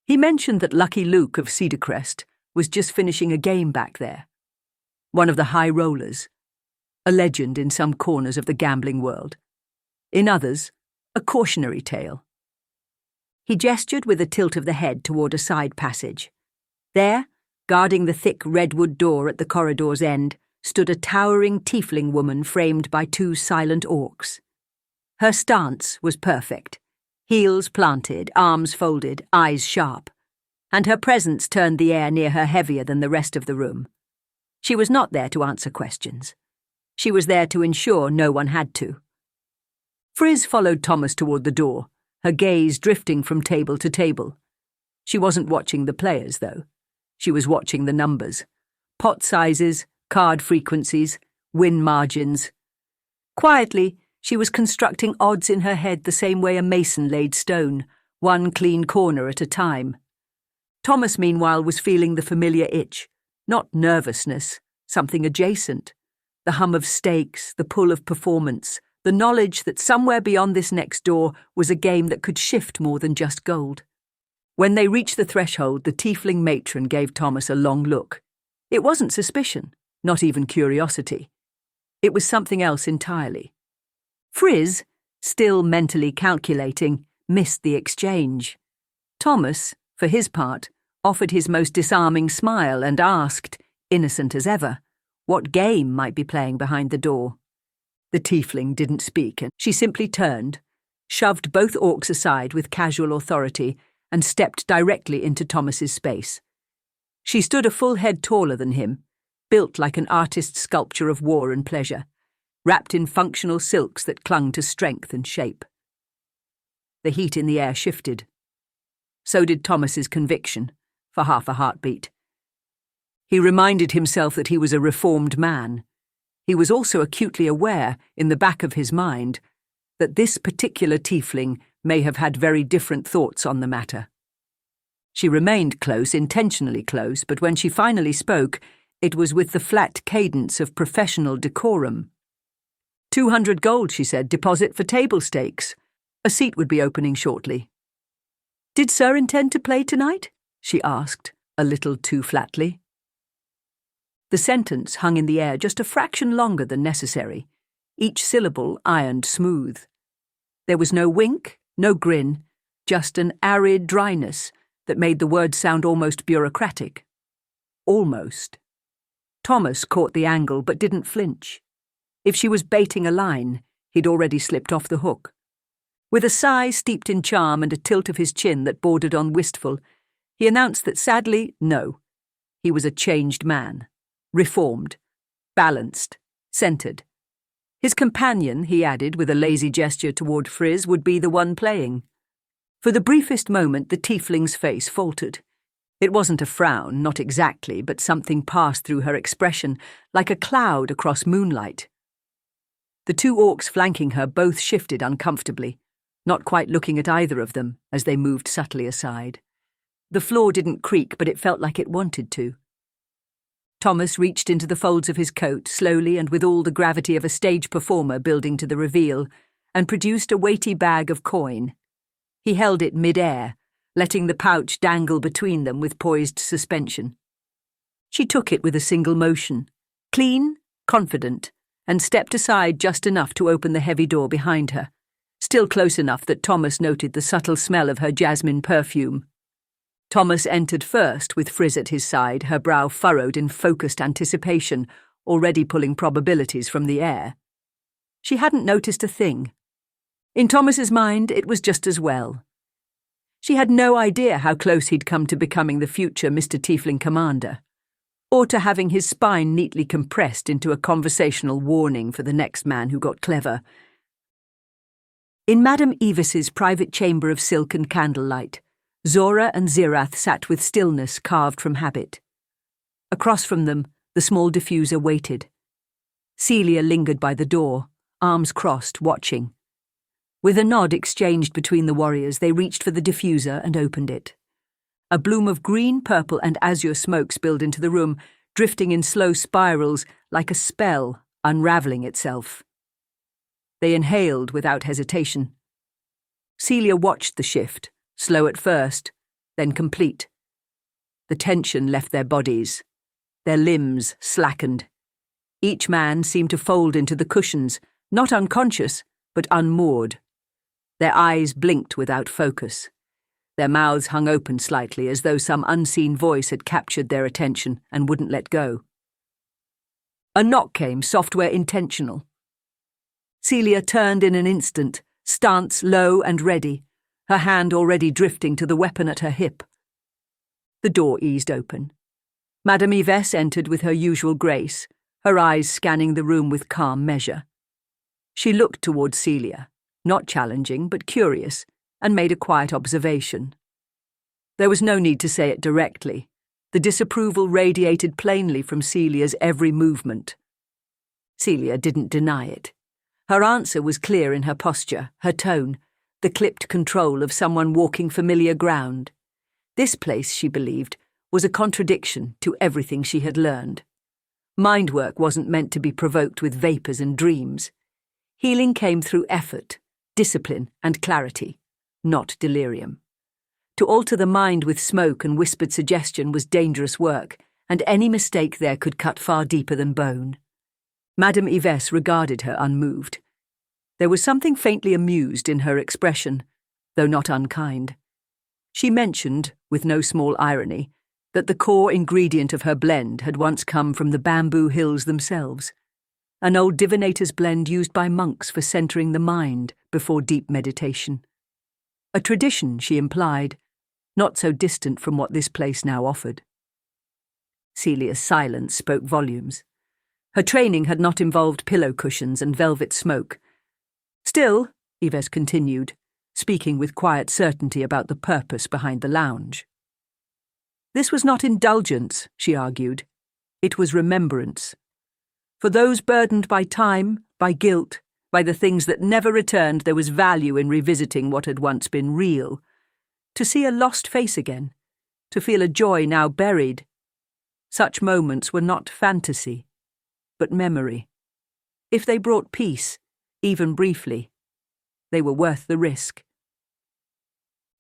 He mentioned that Lucky Luke of Cedarcrest was just finishing a game back there. One of the high rollers, a legend in some corners of the gambling world. In others, a cautionary tale. He gestured with a tilt of the head toward a side passage. There, guarding the thick redwood door at the corridor's end, stood a towering tiefling woman framed by 2 silent orcs. Her stance was perfect, heels planted, arms folded, eyes sharp, and her presence turned the air near her heavier than the rest of the room. She was not there to answer questions. She was there to ensure no one had to. Friz followed Thomas toward the door, her gaze drifting from table to table. She wasn't watching the players, though. She was watching the numbers. Pot sizes, card frequencies, win margins. Quietly, she was constructing odds in her head the same way a mason laid stone, one clean corner at a time. Thomas, meanwhile, was feeling the familiar itch. Not nervousness, something adjacent. The hum of stakes, the pull of performance, the knowledge that somewhere beyond this next door was a game that could shift more than just gold. When they reached the threshold, the tiefling matron gave Thomas a long look. It wasn't suspicion, not even curiosity. It was something else entirely. Friz, still mentally calculating, missed the exchange. Thomas, for his part, offered his most disarming smile and asked, innocent as ever, what game might be playing behind the door. The tiefling didn't speak, and she simply turned, shoved both orcs aside with casual authority, and stepped directly into Thomas's space. She stood a full head taller than him, built like an artist's sculpture of war and pleasure, wrapped in functional silks that clung to strength and shape. The heat in the air shifted. So did Thomas's conviction, for half a heartbeat. He reminded himself that he was a reformed man. He was also acutely aware, in the back of his mind, that this particular tiefling may have had very different thoughts on the matter. She remained close, intentionally close, but when she finally spoke, it was with the flat cadence of professional decorum. 200 gold, she said, deposit for table stakes. A seat would be opening shortly. Did Sir intend to play tonight? She asked, a little too flatly. The sentence hung in the air just a fraction longer than necessary, each syllable ironed smooth. There was no wink, no grin, just an arid dryness that made the words sound almost bureaucratic. Almost. Thomas caught the angle but didn't flinch. If she was baiting a line, he'd already slipped off the hook. With a sigh steeped in charm and a tilt of his chin that bordered on wistful, he announced that sadly, no. He was a changed man. Reformed. Balanced. Centered. His companion, he added with a lazy gesture toward Friz, would be the one playing. For the briefest moment, the tiefling's face faltered. It wasn't a frown, not exactly, but something passed through her expression, like a cloud across moonlight. The two orcs flanking her both shifted uncomfortably, not quite looking at either of them as they moved subtly aside. The floor didn't creak, but it felt like it wanted to. Thomas reached into the folds of his coat, slowly and with all the gravity of a stage performer building to the reveal, and produced a weighty bag of coin. He held it mid-air, letting the pouch dangle between them with poised suspension. She took it with a single motion, clean, confident, and stepped aside just enough to open the heavy door behind her, still close enough that Thomas noted the subtle smell of her jasmine perfume. Thomas entered first, with Friz at his side, her brow furrowed in focused anticipation, already pulling probabilities from the air. She hadn't noticed a thing. In Thomas's mind, it was just as well. She had no idea how close he'd come to becoming the future Mr. Tiefling Commander, or to having his spine neatly compressed into a conversational warning for the next man who got clever. In Madame Evis's private chamber of silk and candlelight, Zora and Zyrrath sat with stillness carved from habit. Across from them, the small diffuser waited. Celia lingered by the door, arms crossed, watching. With a nod exchanged between the warriors, they reached for the diffuser and opened it. A bloom of green, purple, and azure smoke spilled into the room, drifting in slow spirals like a spell unravelling itself. They inhaled without hesitation. Celia watched the shift, slow at first, then complete. The tension left their bodies. Their limbs slackened. Each man seemed to fold into the cushions, not unconscious, but unmoored. Their eyes blinked without focus. Their mouths hung open slightly, as though some unseen voice had captured their attention and wouldn't let go. A knock came, software intentional. Celia turned in an instant, stance low and ready, her hand already drifting to the weapon at her hip. The door eased open. Madame Eves entered with her usual grace, her eyes scanning the room with calm measure. She looked towards Celia, not challenging but curious, and made a quiet observation. There was no need to say it directly. The disapproval radiated plainly from Celia's every movement. Celia didn't deny it. Her answer was clear in her posture, her tone, the clipped control of someone walking familiar ground. This place, she believed, was a contradiction to everything she had learned. Mind work wasn't meant to be provoked with vapours and dreams. Healing came through effort, discipline, and clarity, not delirium. To alter the mind with smoke and whispered suggestion was dangerous work, and any mistake there could cut far deeper than bone. Madame Eves regarded her unmoved. There was something faintly amused in her expression, though not unkind. She mentioned, with no small irony, that the core ingredient of her blend had once come from the bamboo hills themselves, an old divinator's blend used by monks for centering the mind before deep meditation. A tradition, she implied, not so distant from what this place now offered. Celia's silence spoke volumes. Her training had not involved pillow cushions and velvet smoke. Still, Yves continued, speaking with quiet certainty about the purpose behind the lounge. This was not indulgence, she argued. It was remembrance. For those burdened by time, by guilt, by the things that never returned, there was value in revisiting what had once been real. To see a lost face again, to feel a joy now buried. Such moments were not fantasy, but memory. If they brought peace, even briefly, they were worth the risk.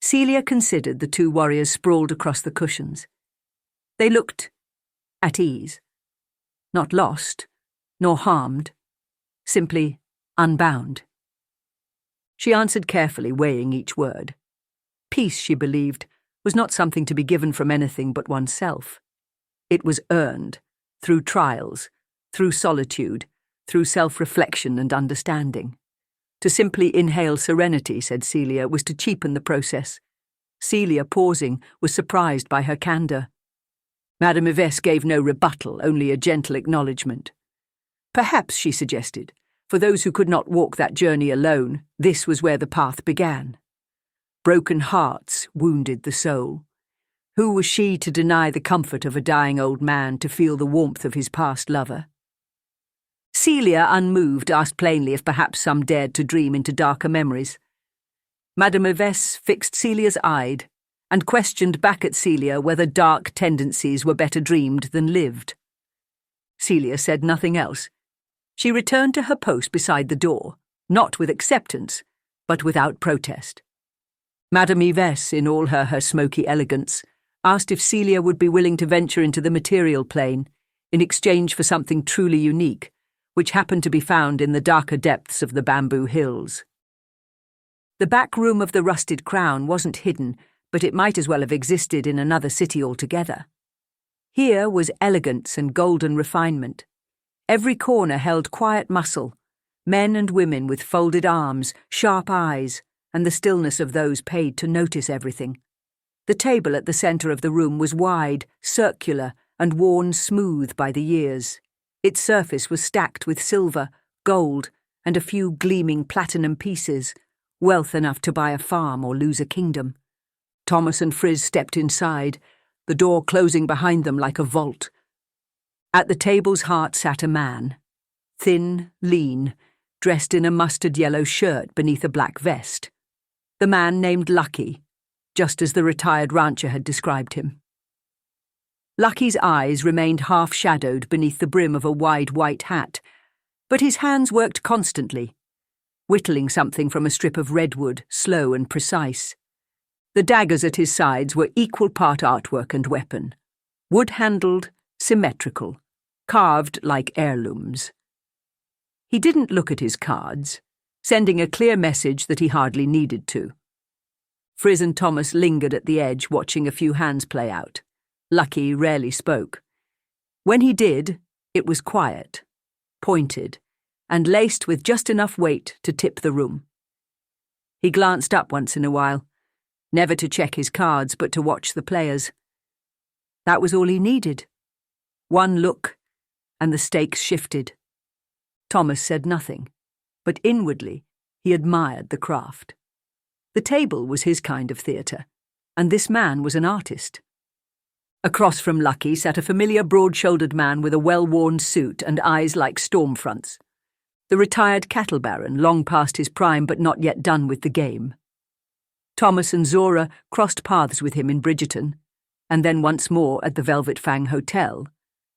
Celia considered the two warriors sprawled across the cushions. They looked at ease, not lost, nor harmed, simply unbound. She answered carefully, weighing each word. Peace, she believed, was not something to be given from anything but oneself. It was earned, through trials, through solitude, through self-reflection and understanding. To simply inhale serenity, said Celia, was to cheapen the process. Celia, pausing, was surprised by her candour. Madame Yves gave no rebuttal, only a gentle acknowledgement. Perhaps, she suggested, for those who could not walk that journey alone, this was where the path began. Broken hearts wounded the soul. Who was she to deny the comfort of a dying old man, to feel the warmth of his past lover? Celia, unmoved, asked plainly if perhaps some dared to dream into darker memories. Madame Yves fixed Celia's eye and questioned back at Celia whether dark tendencies were better dreamed than lived. Celia said nothing else. She returned to her post beside the door, not with acceptance, but without protest. Madame Yves, in all her smoky elegance, asked if Celia would be willing to venture into the material plane in exchange for something truly unique, which happened to be found in the darker depths of the bamboo hills. The back room of the Rusted Crown wasn't hidden, but it might as well have existed in another city altogether. Here was elegance and golden refinement. Every corner held quiet muscle, men and women with folded arms, sharp eyes, and the stillness of those paid to notice everything. The table at the centre of the room was wide, circular, and worn smooth by the years. Its surface was stacked with silver, gold, and a few gleaming platinum pieces, wealth enough to buy a farm or lose a kingdom. Thomas and Friz stepped inside, the door closing behind them like a vault. At the table's heart sat a man, thin, lean, dressed in a mustard-yellow shirt beneath a black vest. The man named Lucky, just as the retired rancher had described him. Lucky's eyes remained half-shadowed beneath the brim of a wide white hat, but his hands worked constantly, whittling something from a strip of redwood, slow and precise. The daggers at his sides were equal part artwork and weapon, wood-handled, symmetrical, carved like heirlooms. He didn't look at his cards, sending a clear message that he hardly needed to. Friz and Thomas lingered at the edge, watching a few hands play out. Lucky rarely spoke. When he did, it was quiet, pointed, and laced with just enough weight to tip the room. He glanced up once in a while, never to check his cards but to watch the players. That was all he needed. One look, and the stakes shifted. Thomas said nothing, but inwardly he admired the craft. The table was his kind of theatre, and this man was an artist. Across from Lucky sat a familiar broad-shouldered man with a well-worn suit and eyes like storm fronts. The retired cattle baron, long past his prime but not yet done with the game. Thomas and Zora crossed paths with him in Bridgerton, and then once more at the Velvet Fang Hotel,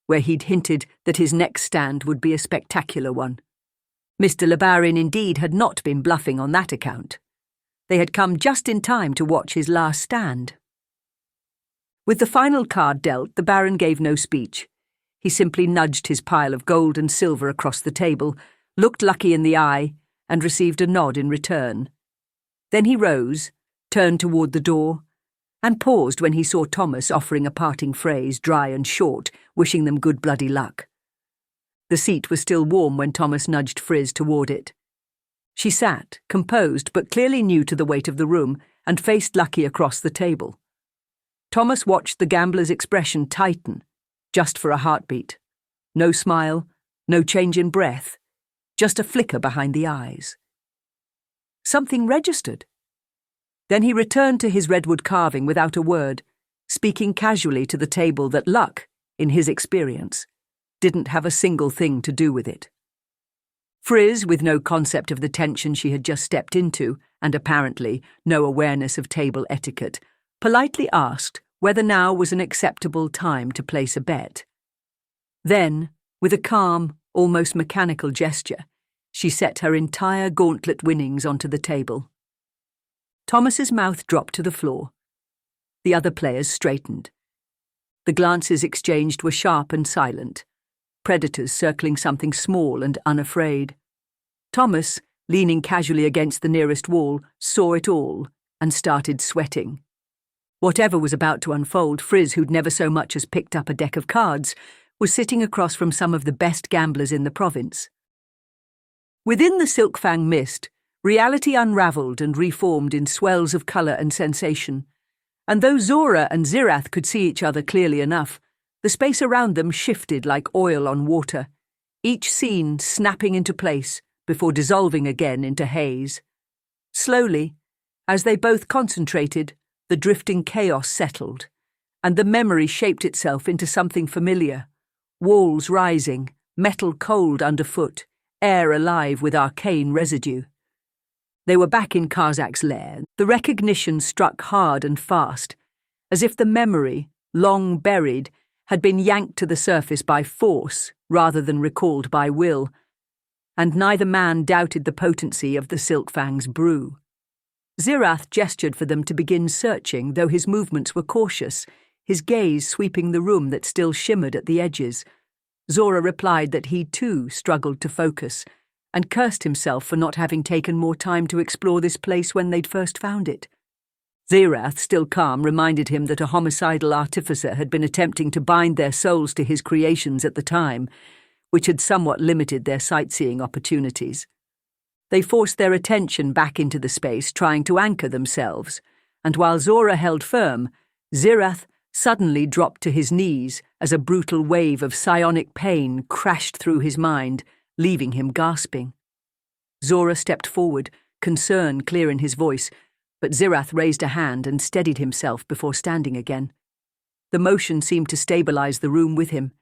where he'd hinted that his next stand would be a spectacular one. Mr. Le Baron indeed had not been bluffing on that account. They had come just in time to watch his last stand. With the final card dealt, the Baron gave no speech. He simply nudged his pile of gold and silver across the table, looked Lucky in the eye, and received a nod in return. Then he rose, turned toward the door, and paused when he saw Thomas offering a parting phrase, dry and short, wishing them good bloody luck. The seat was still warm when Thomas nudged Friz toward it. She sat, composed but clearly new to the weight of the room, and faced Lucky across the table. Thomas watched the gambler's expression tighten, just for a heartbeat. No smile, no change in breath, just a flicker behind the eyes. Something registered. Then he returned to his redwood carving without a word, speaking casually to the table that luck, in his experience, didn't have a single thing to do with it. Friz, with no concept of the tension she had just stepped into, and apparently no awareness of table etiquette, politely asked whether now was an acceptable time to place a bet. Then, with a calm, almost mechanical gesture, she set her entire gauntlet winnings onto the table. Thomas's mouth dropped to the floor. The other players straightened. The glances exchanged were sharp and silent, predators circling something small and unafraid. Thomas, leaning casually against the nearest wall, saw it all and started sweating. Whatever was about to unfold, Friz, who'd never so much as picked up a deck of cards, was sitting across from some of the best gamblers in the province. Within the Silkfang mist, reality unravelled and reformed in swells of colour and sensation, and though Zora and Zyrrath could see each other clearly enough, the space around them shifted like oil on water, each scene snapping into place before dissolving again into haze. Slowly, as they both concentrated, the drifting chaos settled, and the memory shaped itself into something familiar, walls rising, metal cold underfoot, air alive with arcane residue. They were back in Karzak's lair. The recognition struck hard and fast, as if the memory, long buried, had been yanked to the surface by force rather than recalled by will, and neither man doubted the potency of the Silkfang's brew. Zyrrath gestured for them to begin searching, though his movements were cautious, his gaze sweeping the room that still shimmered at the edges. Zora replied that he too struggled to focus, and cursed himself for not having taken more time to explore this place when they'd first found it. Zyrrath, still calm, reminded him that a homicidal artificer had been attempting to bind their souls to his creations at the time, which had somewhat limited their sightseeing opportunities. They forced their attention back into the space, trying to anchor themselves, and while Zora held firm, Zyrrath suddenly dropped to his knees as a brutal wave of psionic pain crashed through his mind, leaving him gasping. Zora stepped forward, concern clear in his voice, but Zyrrath raised a hand and steadied himself before standing again. The motion seemed to stabilize the room with him,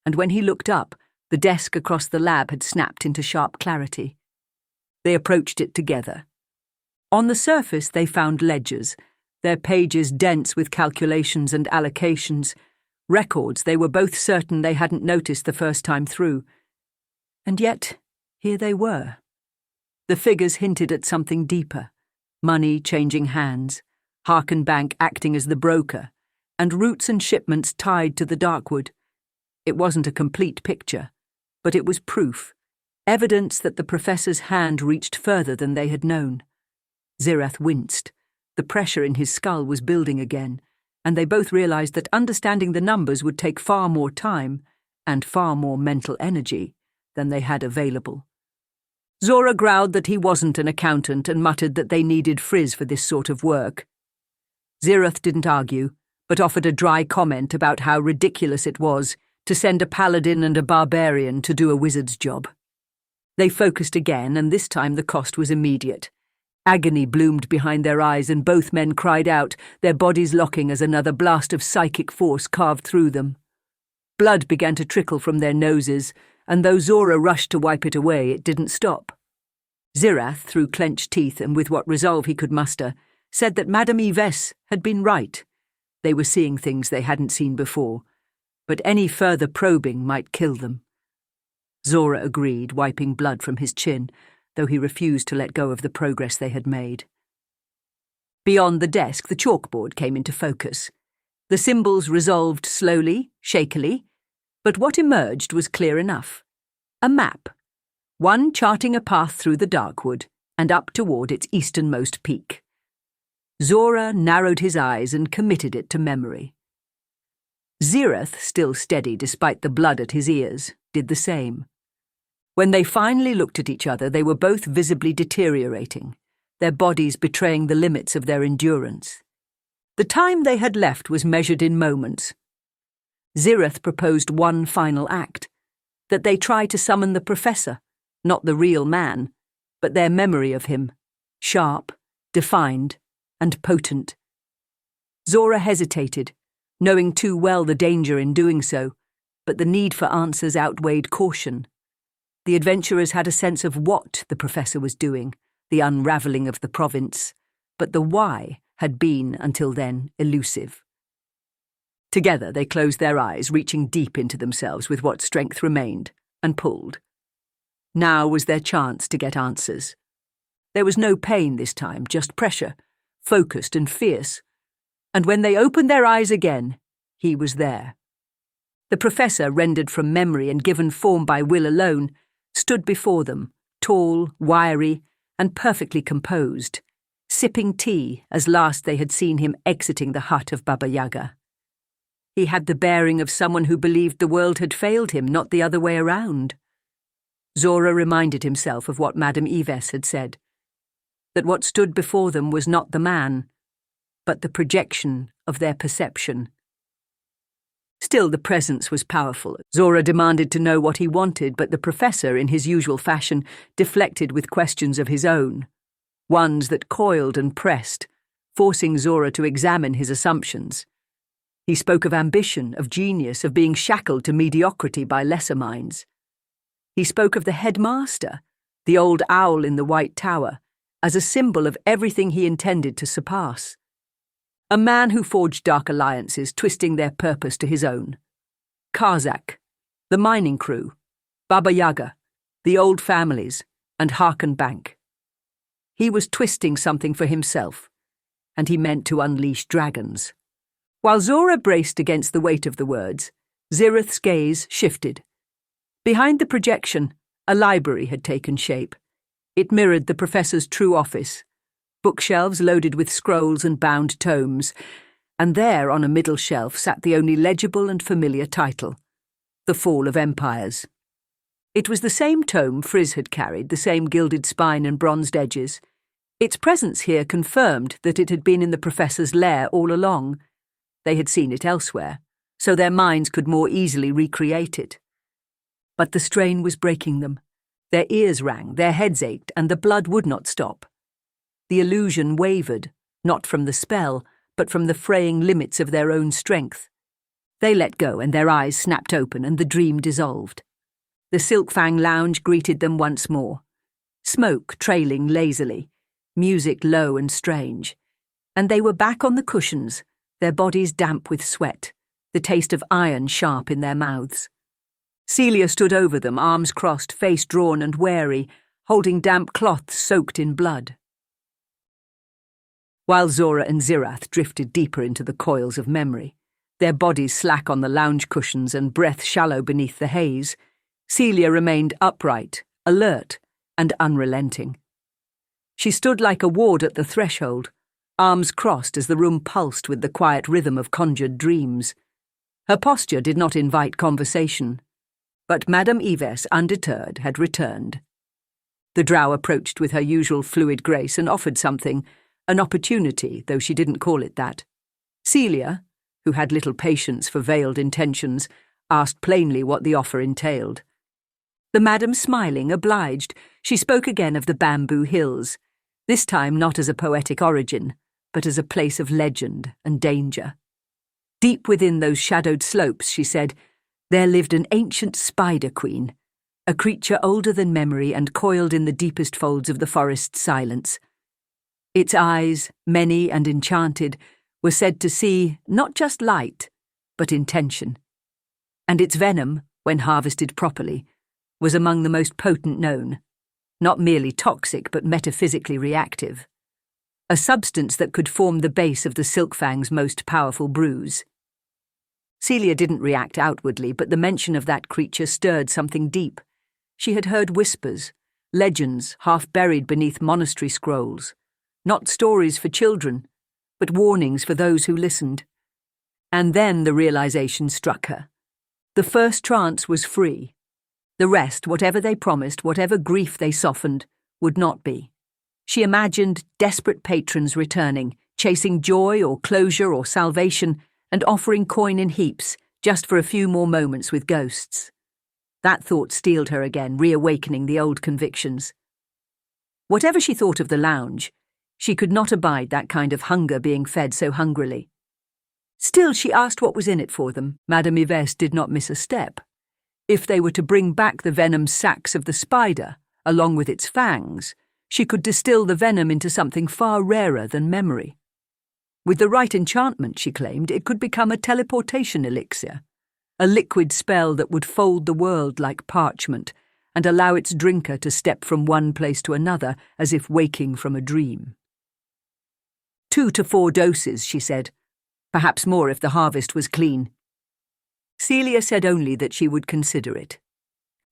and when he looked up, the desk across the lab had snapped into sharp clarity. They approached it together. On the surface they found ledgers, their pages dense with calculations and allocations, records they were both certain they hadn't noticed the first time through. And yet, here they were. The figures hinted at something deeper, money changing hands, Harkenbank acting as the broker, and routes and shipments tied to the Darkwood. It wasn't a complete picture, but it was proof, evidence that the professor's hand reached further than they had known. Zyrrath winced. The pressure in his skull was building again, and they both realized that understanding the numbers would take far more time and far more mental energy than they had available. Zora growled that he wasn't an accountant and muttered that they needed Friz for this sort of work. Zyrrath didn't argue, but offered a dry comment about how ridiculous it was to send a paladin and a barbarian to do a wizard's job. They focused again, and this time the cost was immediate. Agony bloomed behind their eyes, and both men cried out, their bodies locking as another blast of psychic force carved through them. Blood began to trickle from their noses, and though Zora rushed to wipe it away, it didn't stop. Zyrrath, through clenched teeth and with what resolve he could muster, said that Madame Yves had been right. They were seeing things they hadn't seen before, but any further probing might kill them. Zora agreed, wiping blood from his chin, though he refused to let go of the progress they had made. Beyond the desk, the chalkboard came into focus. The symbols resolved slowly, shakily, but what emerged was clear enough. A map, one charting a path through the darkwood and up toward its easternmost peak. Zora narrowed his eyes and committed it to memory. Zyrrath, still steady despite the blood at his ears, did the same. When they finally looked at each other, they were both visibly deteriorating, their bodies betraying the limits of their endurance. The time they had left was measured in moments. Zyrrath proposed one final act, that they try to summon the professor, not the real man, but their memory of him, sharp, defined, and potent. Zora hesitated, knowing too well the danger in doing so, but the need for answers outweighed caution. The adventurers had a sense of what the professor was doing, the unravelling of the province, but the why had been, until then, elusive. Together they closed their eyes, reaching deep into themselves with what strength remained, and pulled. Now was their chance to get answers. There was no pain this time, just pressure, focused and fierce. And when they opened their eyes again, he was there. The professor, rendered from memory and given form by will alone, stood before them, tall, wiry, and perfectly composed, sipping tea as last they had seen him exiting the hut of Baba Yaga. He had the bearing of someone who believed the world had failed him, not the other way around. Zora reminded himself of what Madame Yves had said, that what stood before them was not the man, but the projection of their perception. Still, the presence was powerful. Zora demanded to know what he wanted, but the professor, in his usual fashion, deflected with questions of his own, ones that coiled and pressed, forcing Zora to examine his assumptions. He spoke of ambition, of genius, of being shackled to mediocrity by lesser minds. He spoke of the headmaster, the old owl in the White Tower, as a symbol of everything he intended to surpass. A man who forged dark alliances, twisting their purpose to his own. Karzak, the mining crew, Baba Yaga, the old families, and Harken Bank. He was twisting something for himself, and he meant to unleash dragons. While Zora braced against the weight of the words, Zyrrath's gaze shifted. Behind the projection, a library had taken shape. It mirrored the professor's true office, bookshelves loaded with scrolls and bound tomes, and there on a middle shelf sat the only legible and familiar title, The Fall of Empires. It was the same tome Friz had carried, the same gilded spine and bronzed edges. Its presence here confirmed that it had been in the professor's lair all along. They had seen it elsewhere, so their minds could more easily recreate it. But the strain was breaking them. Their ears rang, their heads ached, and the blood would not stop. The illusion wavered, not from the spell, but from the fraying limits of their own strength. They let go, and their eyes snapped open, and the dream dissolved. The Silkfang Lounge greeted them once more. Smoke trailing lazily, music low and strange. And they were back on the cushions, their bodies damp with sweat, the taste of iron sharp in their mouths. Celia stood over them, arms crossed, face drawn and wary, holding damp cloths soaked in blood. While Zora and Zyrrath drifted deeper into the coils of memory, their bodies slack on the lounge cushions and breath shallow beneath the haze, Celia remained upright, alert, and unrelenting. She stood like a ward at the threshold, arms crossed as the room pulsed with the quiet rhythm of conjured dreams. Her posture did not invite conversation, but Madame Yves, undeterred, had returned. The drow approached with her usual fluid grace and offered something, an opportunity, though she didn't call it that. Celia, who had little patience for veiled intentions, asked plainly what the offer entailed. The madam, smiling, obliged. She spoke again of the Bamboo Hills, this time not as a poetic origin, but as a place of legend and danger. Deep within those shadowed slopes, she said, there lived an ancient spider queen, a creature older than memory and coiled in the deepest folds of the forest's silence. Its eyes, many and enchanted, were said to see not just light, but intention. And its venom, when harvested properly, was among the most potent known, not merely toxic but metaphysically reactive, a substance that could form the base of the Silkfang's most powerful brews. Celia didn't react outwardly, but the mention of that creature stirred something deep. She had heard whispers, legends half buried beneath monastery scrolls, not stories for children, but warnings for those who listened. And then the realization struck her. The first trance was free. The rest, whatever they promised, whatever grief they softened, would not be. She imagined desperate patrons returning, chasing joy or closure or salvation, and offering coin in heaps, just for a few more moments with ghosts. That thought steeled her again, reawakening the old convictions. Whatever she thought of the lounge, she could not abide that kind of hunger being fed so hungrily. Still, she asked what was in it for them. Madame Yves did not miss a step. If they were to bring back the venom sacs of the spider, along with its fangs, she could distill the venom into something far rarer than memory. With the right enchantment, she claimed, it could become a teleportation elixir, a liquid spell that would fold the world like parchment and allow its drinker to step from one place to another as if waking from a dream. 2 to 4 doses, she said, perhaps more if the harvest was clean. Celia said only that she would consider it.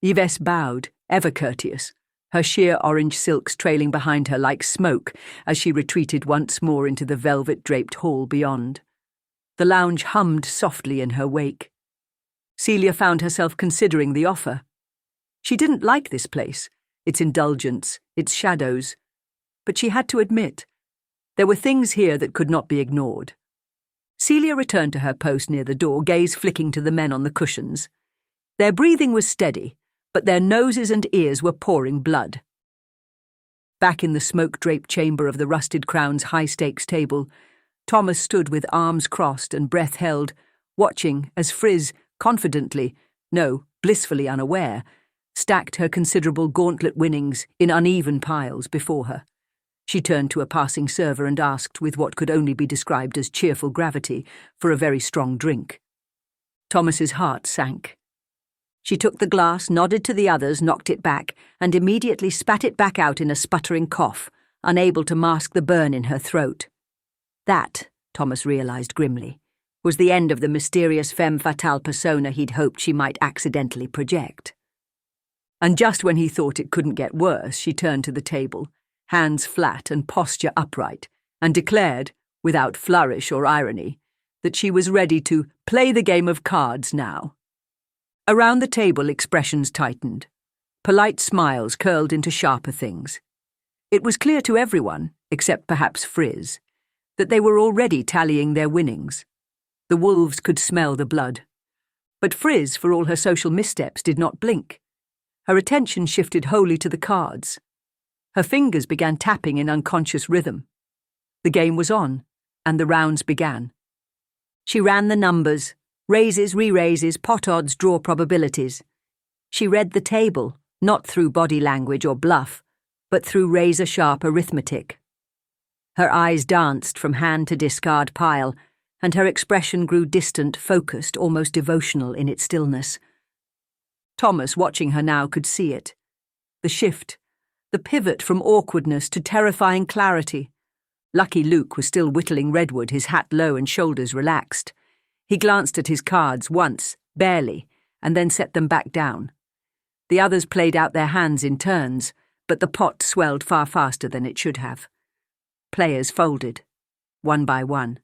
Yves bowed, ever courteous, her sheer orange silks trailing behind her like smoke as she retreated once more into the velvet-draped hall beyond. The lounge hummed softly in her wake. Celia found herself considering the offer. She didn't like this place, its indulgence, its shadows, but she had to admit, there were things here that could not be ignored. Celia returned to her post near the door, gaze flicking to the men on the cushions. Their breathing was steady, but their noses and ears were pouring blood. Back in the smoke-draped chamber of the Rusted Crown's high-stakes table, Thomas stood with arms crossed and breath held, watching as Friz, confidently, no, blissfully unaware, stacked her considerable gauntlet winnings in uneven piles before her. She turned to a passing server and asked, with what could only be described as cheerful gravity, for a very strong drink. Thomas's heart sank. She took the glass, nodded to the others, knocked it back, and immediately spat it back out in a sputtering cough, unable to mask the burn in her throat. That, Thomas realized grimly, was the end of the mysterious femme fatale persona he'd hoped she might accidentally project. And just when he thought it couldn't get worse, she turned to the table, hands flat and posture upright, and declared, without flourish or irony, that she was ready to play the game of cards now. Around the table, expressions tightened. Polite smiles curled into sharper things. It was clear to everyone, except perhaps Friz, that they were already tallying their winnings. The wolves could smell the blood. But Friz, for all her social missteps, did not blink. Her attention shifted wholly to the cards. Her fingers began tapping in unconscious rhythm. The game was on, and the rounds began. She ran the numbers, raises, re-raises, pot odds, draw probabilities. She read the table, not through body language or bluff, but through razor-sharp arithmetic. Her eyes danced from hand to discard pile, and her expression grew distant, focused, almost devotional in its stillness. Thomas, watching her now, could see it. The shift, the pivot from awkwardness to terrifying clarity. Lucky Luke was still whittling redwood, his hat low and shoulders relaxed. He glanced at his cards once, barely, and then set them back down. The others played out their hands in turns, but the pot swelled far faster than it should have. Players folded, one by one.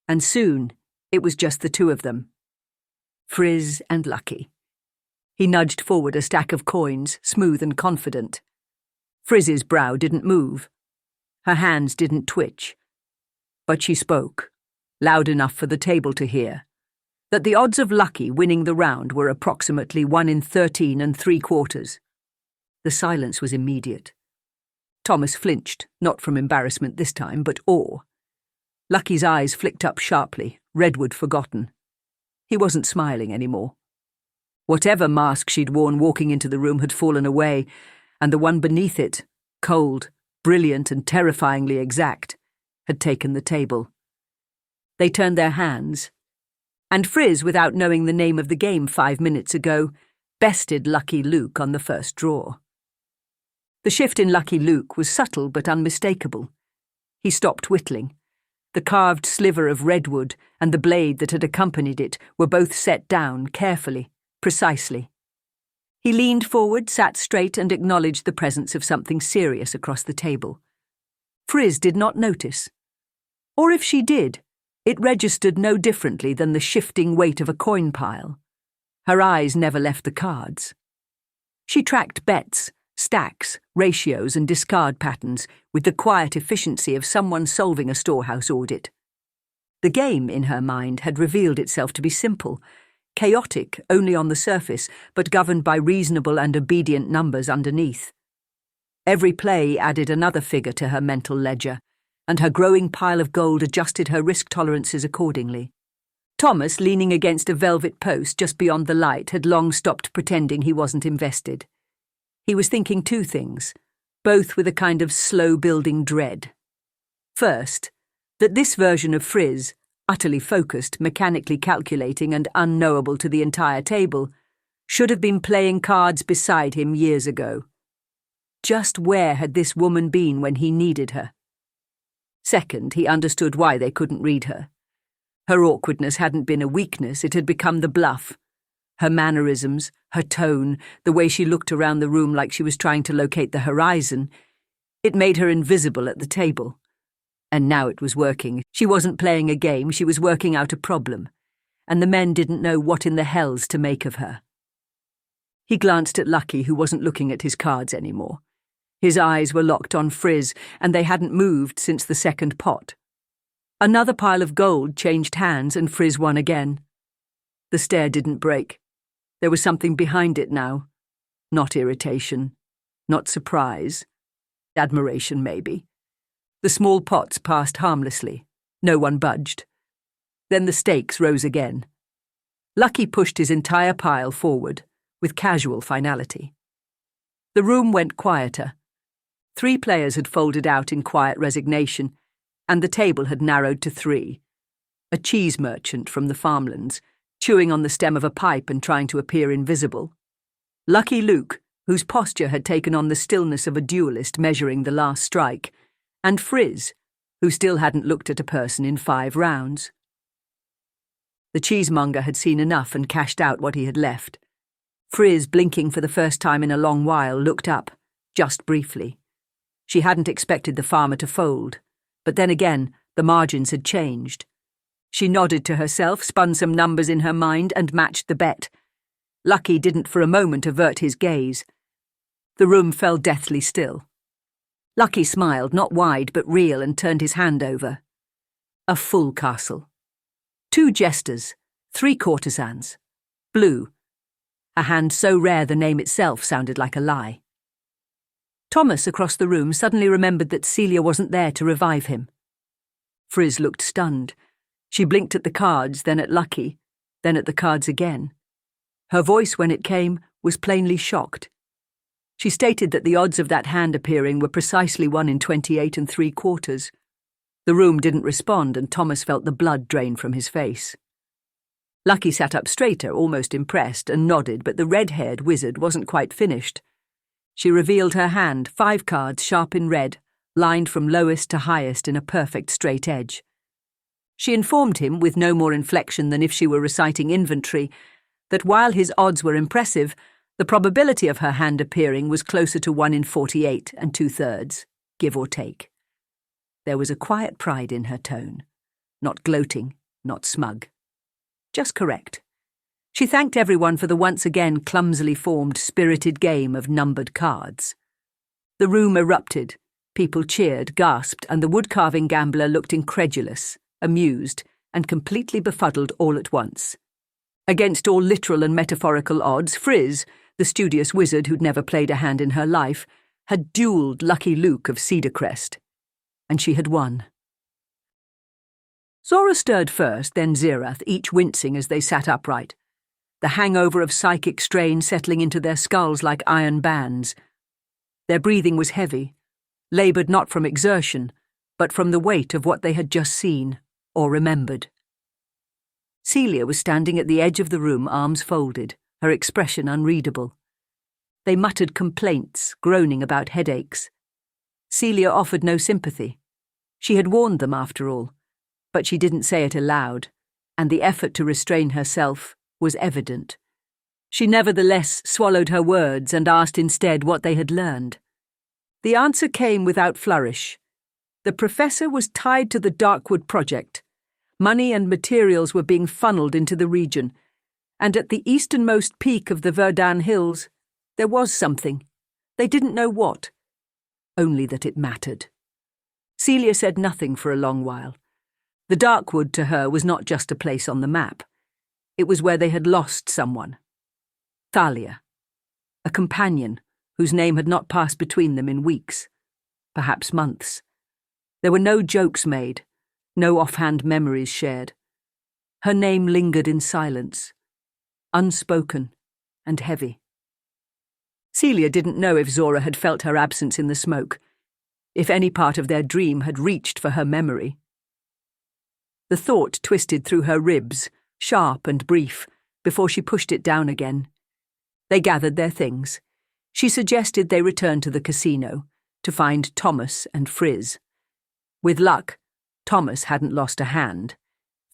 And soon, it was just the two of them. Friz and Lucky. He nudged forward a stack of coins, smooth and confident. Friz's brow didn't move. Her hands didn't twitch. But she spoke, loud enough for the table to hear, that the odds of Lucky winning the round were approximately 1 in 13 3/4. The silence was immediate. Thomas flinched, not from embarrassment this time, but awe. Lucky's eyes flicked up sharply, redwood forgotten. He wasn't smiling anymore. Whatever mask she'd worn walking into the room had fallen away, and the one beneath it, cold, brilliant and terrifyingly exact, had taken the table. They turned their hands, and Friz, without knowing the name of the game 5 minutes ago, bested Lucky Luke on the first draw. The shift in Lucky Luke was subtle but unmistakable. He stopped whittling. The carved sliver of redwood and the blade that had accompanied it were both set down carefully, precisely. He leaned forward, sat straight, and acknowledged the presence of something serious across the table. Friz did not notice. Or if she did, it registered no differently than the shifting weight of a coin pile. Her eyes never left the cards. She tracked bets, stacks, ratios, and discard patterns with the quiet efficiency of someone solving a storehouse audit. The game, in her mind, had revealed itself to be simple, chaotic only on the surface, but governed by reasonable and obedient numbers underneath. Every play added another figure to her mental ledger, and her growing pile of gold adjusted her risk tolerances accordingly. Thomas, leaning against a velvet post just beyond the light, had long stopped pretending he wasn't invested. He was thinking two things, both with a kind of slow-building dread. First, that this version of Friz, utterly focused, mechanically calculating, and unknowable to the entire table, should have been playing cards beside him years ago. Just where had this woman been when he needed her? Second, he understood why they couldn't read her. Her awkwardness hadn't been a weakness, it had become the bluff. Her mannerisms, her tone, the way she looked around the room like she was trying to locate the horizon, it made her invisible at the table. And now it was working. She wasn't playing a game, she was working out a problem. And the men didn't know what in the hells to make of her. He glanced at Lucky, who wasn't looking at his cards anymore. His eyes were locked on Friz, and they hadn't moved since the second pot. Another pile of gold changed hands, and Friz won again. The stare didn't break. There was something behind it now. Not irritation, not surprise. Admiration, maybe. The small pots passed harmlessly. No one budged. Then the stakes rose again. Lucky pushed his entire pile forward, with casual finality. The room went quieter. 3 players had folded out in quiet resignation, and the table had narrowed to 3. A cheese merchant from the farmlands, chewing on the stem of a pipe and trying to appear invisible. Lucky Luke, whose posture had taken on the stillness of a duelist measuring the last strike, and Friz, who still hadn't looked at a person in 5 rounds. The cheesemonger had seen enough and cashed out what he had left. Friz, blinking for the first time in a long while, looked up, just briefly. She hadn't expected the farmer to fold, but then again, the margins had changed. She nodded to herself, spun some numbers in her mind, and matched the bet. Lucky didn't for a moment avert his gaze. The room fell deathly still. Lucky smiled, not wide but real, and turned his hand over. A full castle. 2 jesters, 3 courtesans. Blue. A hand so rare the name itself sounded like a lie. Thomas, across the room, suddenly remembered that Celia wasn't there to revive him. Friz looked stunned. She blinked at the cards, then at Lucky, then at the cards again. Her voice, when it came, was plainly shocked. She stated that the odds of that hand appearing were precisely 1 in 28 3/4. The room didn't respond, and Thomas felt the blood drain from his face. Lucky sat up straighter, almost impressed, and nodded, but the red-haired wizard wasn't quite finished. She revealed her hand, 5 cards sharp in red, lined from lowest to highest in a perfect straight edge. She informed him, with no more inflection than if she were reciting inventory, that while his odds were impressive, the probability of her hand appearing was closer to 1 in 48 2/3, give or take. There was a quiet pride in her tone, not gloating, not smug. Just correct. She thanked everyone for the once again clumsily formed, spirited game of numbered cards. The room erupted. People cheered, gasped, and the wood-carving gambler looked incredulous, amused, and completely befuddled all at once. Against all literal and metaphorical odds, Friz, the studious wizard who'd never played a hand in her life, had duelled Lucky Luke of Cedarcrest. And she had won. Zora stirred first, then Zyrrath, each wincing as they sat upright, the hangover of psychic strain settling into their skulls like iron bands. Their breathing was heavy, laboured not from exertion, but from the weight of what they had just seen, or remembered. Celia was standing at the edge of the room, arms folded, her expression unreadable. They muttered complaints, groaning about headaches. Celia offered no sympathy. She had warned them, after all, but she didn't say it aloud, and the effort to restrain herself was evident. She nevertheless swallowed her words and asked instead what they had learned. The answer came without flourish. The professor was tied to the Darkwood project. Money and materials were being funneled into the region, and at the easternmost peak of the Verdun Hills, there was something. They didn't know what, only that it mattered. Celia said nothing for a long while. The Darkwood to her was not just a place on the map. It was where they had lost someone. Thalia, a companion whose name had not passed between them in weeks, perhaps months. There were no jokes made, no offhand memories shared. Her name lingered in silence, unspoken and heavy. Celia didn't know if Zora had felt her absence in the smoke, if any part of their dream had reached for her memory. The thought twisted through her ribs, sharp and brief, before she pushed it down again. They gathered their things. She suggested they return to the casino to find Thomas and Friz. With luck, Thomas hadn't lost a hand,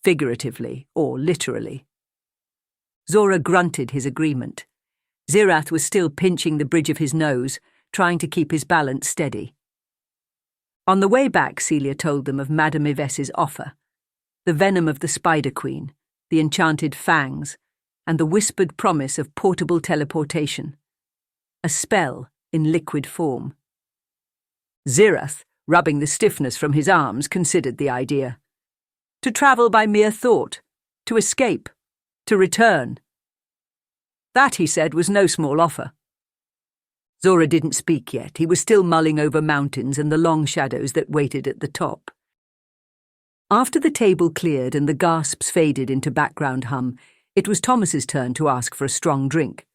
figuratively or literally. Zora grunted his agreement. Zyrrath was still pinching the bridge of his nose, trying to keep his balance steady. On the way back, Celia told them of Madame Yvesse's offer, the venom of the Spider Queen, the enchanted fangs, and the whispered promise of portable teleportation. A spell in liquid form. Zyrrath, rubbing the stiffness from his arms, considered the idea. To travel by mere thought, to escape, to return. That, he said, was no small offer. Zora didn't speak yet. He was still mulling over mountains and the long shadows that waited at the top. After the table cleared and the gasps faded into background hum, it was Thomas's turn to ask for a strong drink.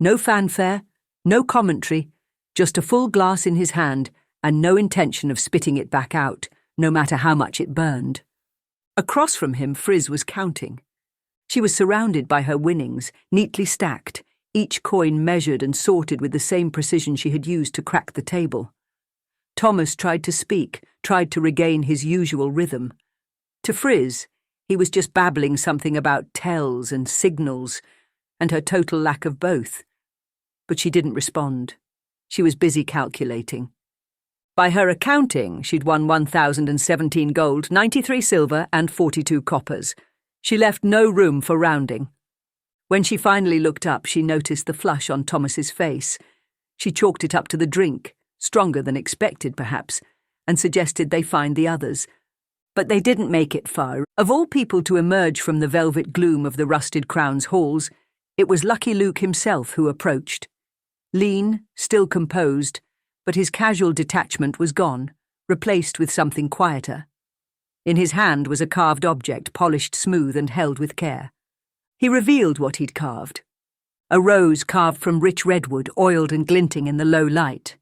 No fanfare, no commentary, just a full glass in his hand and no intention of spitting it back out, no matter how much it burned. Across from him, Friz was counting. She was surrounded by her winnings, neatly stacked, each coin measured and sorted with the same precision she had used to crack the table. Thomas tried to speak, tried to regain his usual rhythm. To Friz, he was just babbling something about tells and signals, and her total lack of both. But she didn't respond. She was busy calculating. By her accounting, she'd won 1,017 gold, 93 silver, and 42 coppers. She left no room for rounding. When she finally looked up, she noticed the flush on Thomas's face. She chalked it up to the drink, stronger than expected perhaps, and suggested they find the others. But they didn't make it far. Of all people to emerge from the velvet gloom of the Rusted Crown's halls, it was Lucky Luke himself who approached. Lean, still composed, but his casual detachment was gone, replaced with something quieter. In his hand was a carved object, polished smooth and held with care. He revealed what he'd carved. A rose carved from rich redwood, oiled and glinting in the low light.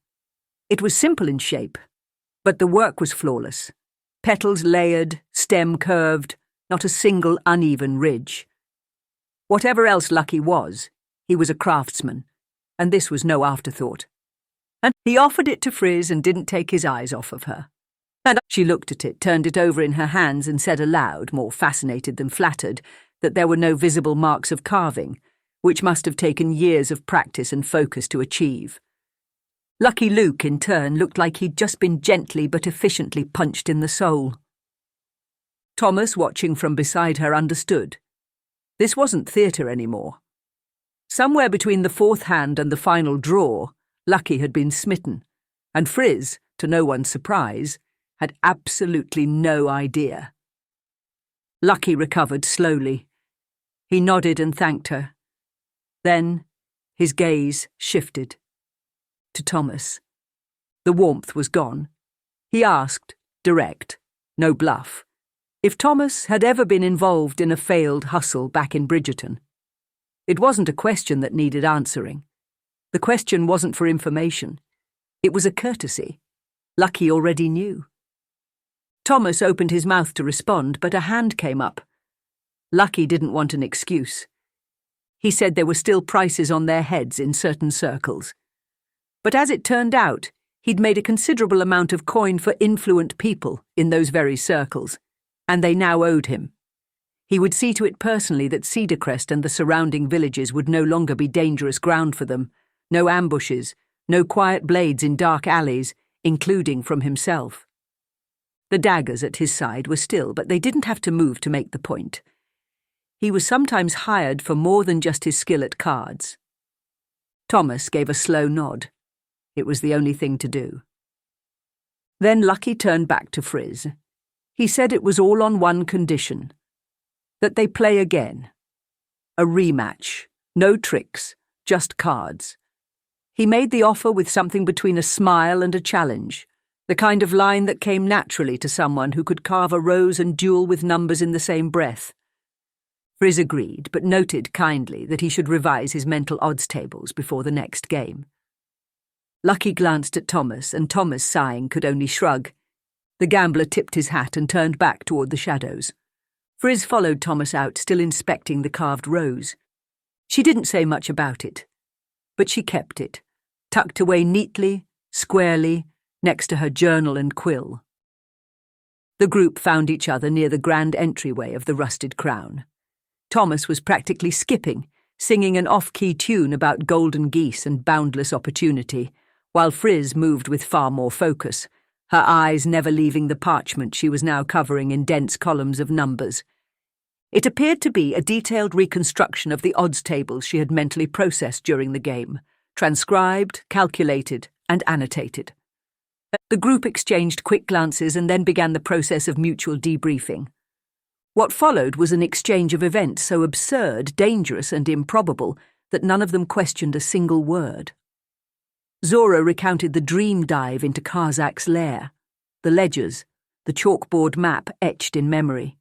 It was simple in shape, but the work was flawless. Petals layered, stem curved, not a single uneven ridge. Whatever else Lucky was, he was a craftsman, and this was no afterthought. And he offered it to Friz and didn't take his eyes off of her. And she looked at it, turned it over in her hands and said aloud, more fascinated than flattered, that there were no visible marks of carving, which must have taken years of practice and focus to achieve. Lucky Luke, in turn, looked like he'd just been gently but efficiently punched in the soul. Thomas, watching from beside her, understood. This wasn't theatre anymore. Somewhere between the fourth hand and the final draw, Lucky had been smitten, and Friz, to no one's surprise, had absolutely no idea. Lucky recovered slowly. He nodded and thanked her. Then his gaze shifted. To Thomas. The warmth was gone. He asked, direct, no bluff, if Thomas had ever been involved in a failed hustle back in Bridgerton. It wasn't a question that needed answering. The question wasn't for information. It was a courtesy. Lucky already knew. Thomas opened his mouth to respond, but a hand came up. Lucky didn't want an excuse. He said there were still prices on their heads in certain circles. But as it turned out, he'd made a considerable amount of coin for influent people in those very circles, and they now owed him. He would see to it personally that Cedarcrest and the surrounding villages would no longer be dangerous ground for them. No ambushes, no quiet blades in dark alleys, including from himself. The daggers at his side were still, but they didn't have to move to make the point. He was sometimes hired for more than just his skill at cards. Thomas gave a slow nod. It was the only thing to do. Then Lucky turned back to Friz. He said it was all on one condition: that they play again. A rematch. No tricks, just cards. He made the offer with something between a smile and a challenge, the kind of line that came naturally to someone who could carve a rose and duel with numbers in the same breath. Friz agreed, but noted kindly that he should revise his mental odds tables before the next game. Lucky glanced at Thomas, and Thomas, sighing, could only shrug. The gambler tipped his hat and turned back toward the shadows. Friz followed Thomas out, still inspecting the carved rose. She didn't say much about it, but she kept it, tucked away neatly, squarely, next to her journal and quill. The group found each other near the grand entryway of the Rusted Crown. Thomas was practically skipping, singing an off-key tune about golden geese and boundless opportunity, while Friz moved with far more focus, her eyes never leaving the parchment she was now covering in dense columns of numbers. It appeared to be a detailed reconstruction of the odds tables she had mentally processed during the game, transcribed, calculated, and annotated. The group exchanged quick glances and then began the process of mutual debriefing. What followed was an exchange of events so absurd, dangerous, and improbable that none of them questioned a single word. Zora recounted the dream dive into Karzak's lair, the ledgers, the chalkboard map etched in memory.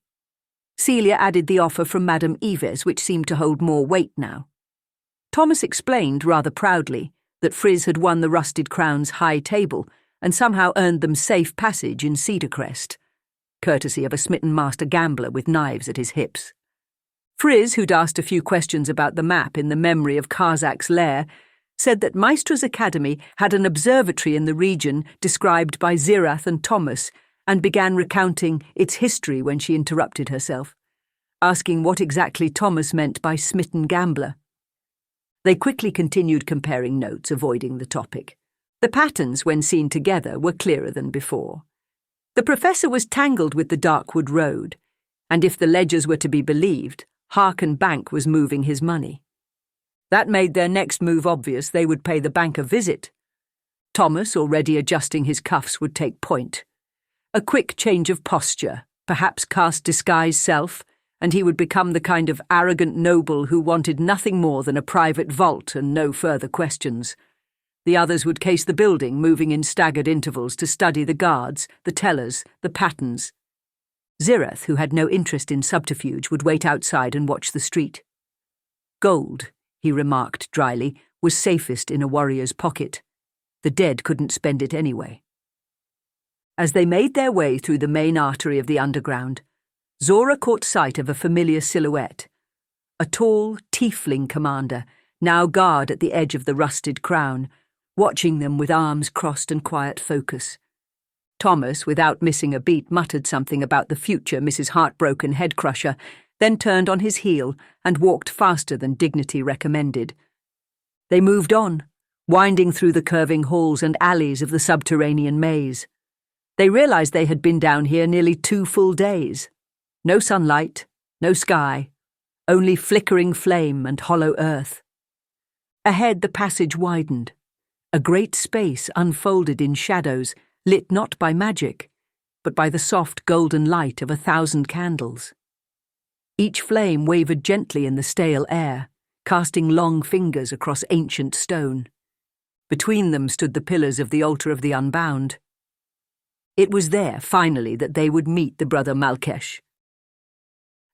Celia added the offer from Madame Yves, which seemed to hold more weight now. Thomas explained, rather proudly, that Friz had won the Rusted Crown's high table and somehow earned them safe passage in Cedarcrest, courtesy of a smitten master gambler with knives at his hips. Friz, who'd asked a few questions about the map in the memory of Karzak's lair, said that Maestra's Academy had an observatory in the region described by Zyrrath and Thomas, and began recounting its history when she interrupted herself, asking what exactly Thomas meant by smitten gambler. They quickly continued comparing notes, avoiding the topic. The patterns, when seen together, were clearer than before. The professor was tangled with the Darkwood Road, and if the ledgers were to be believed, Harken Bank was moving his money. That made their next move obvious: they would pay the bank a visit. Thomas, already adjusting his cuffs, would take point. A quick change of posture, perhaps cast disguised self, and he would become the kind of arrogant noble who wanted nothing more than a private vault and no further questions. The others would case the building, moving in staggered intervals to study the guards, the tellers, the patterns. Zyrrath, who had no interest in subterfuge, would wait outside and watch the street. Gold, he remarked dryly, was safest in a warrior's pocket. The dead couldn't spend it anyway. As they made their way through the main artery of the underground, Zora caught sight of a familiar silhouette, a tall, tiefling commander, now guard at the edge of the Rusted Crown, watching them with arms crossed and quiet focus. Thomas, without missing a beat, muttered something about the future Mrs. Heartbroken Headcrusher, then turned on his heel and walked faster than dignity recommended. They moved on, winding through the curving halls and alleys of the subterranean maze. They realized they had been down here nearly 2 full days. No sunlight, no sky, only flickering flame and hollow earth. Ahead the passage widened. A great space unfolded in shadows, lit not by magic, but by the soft golden light of 1,000 candles. Each flame wavered gently in the stale air, casting long fingers across ancient stone. Between them stood the pillars of the altar of the unbound. It was there, finally, that they would meet the brother Malkesh.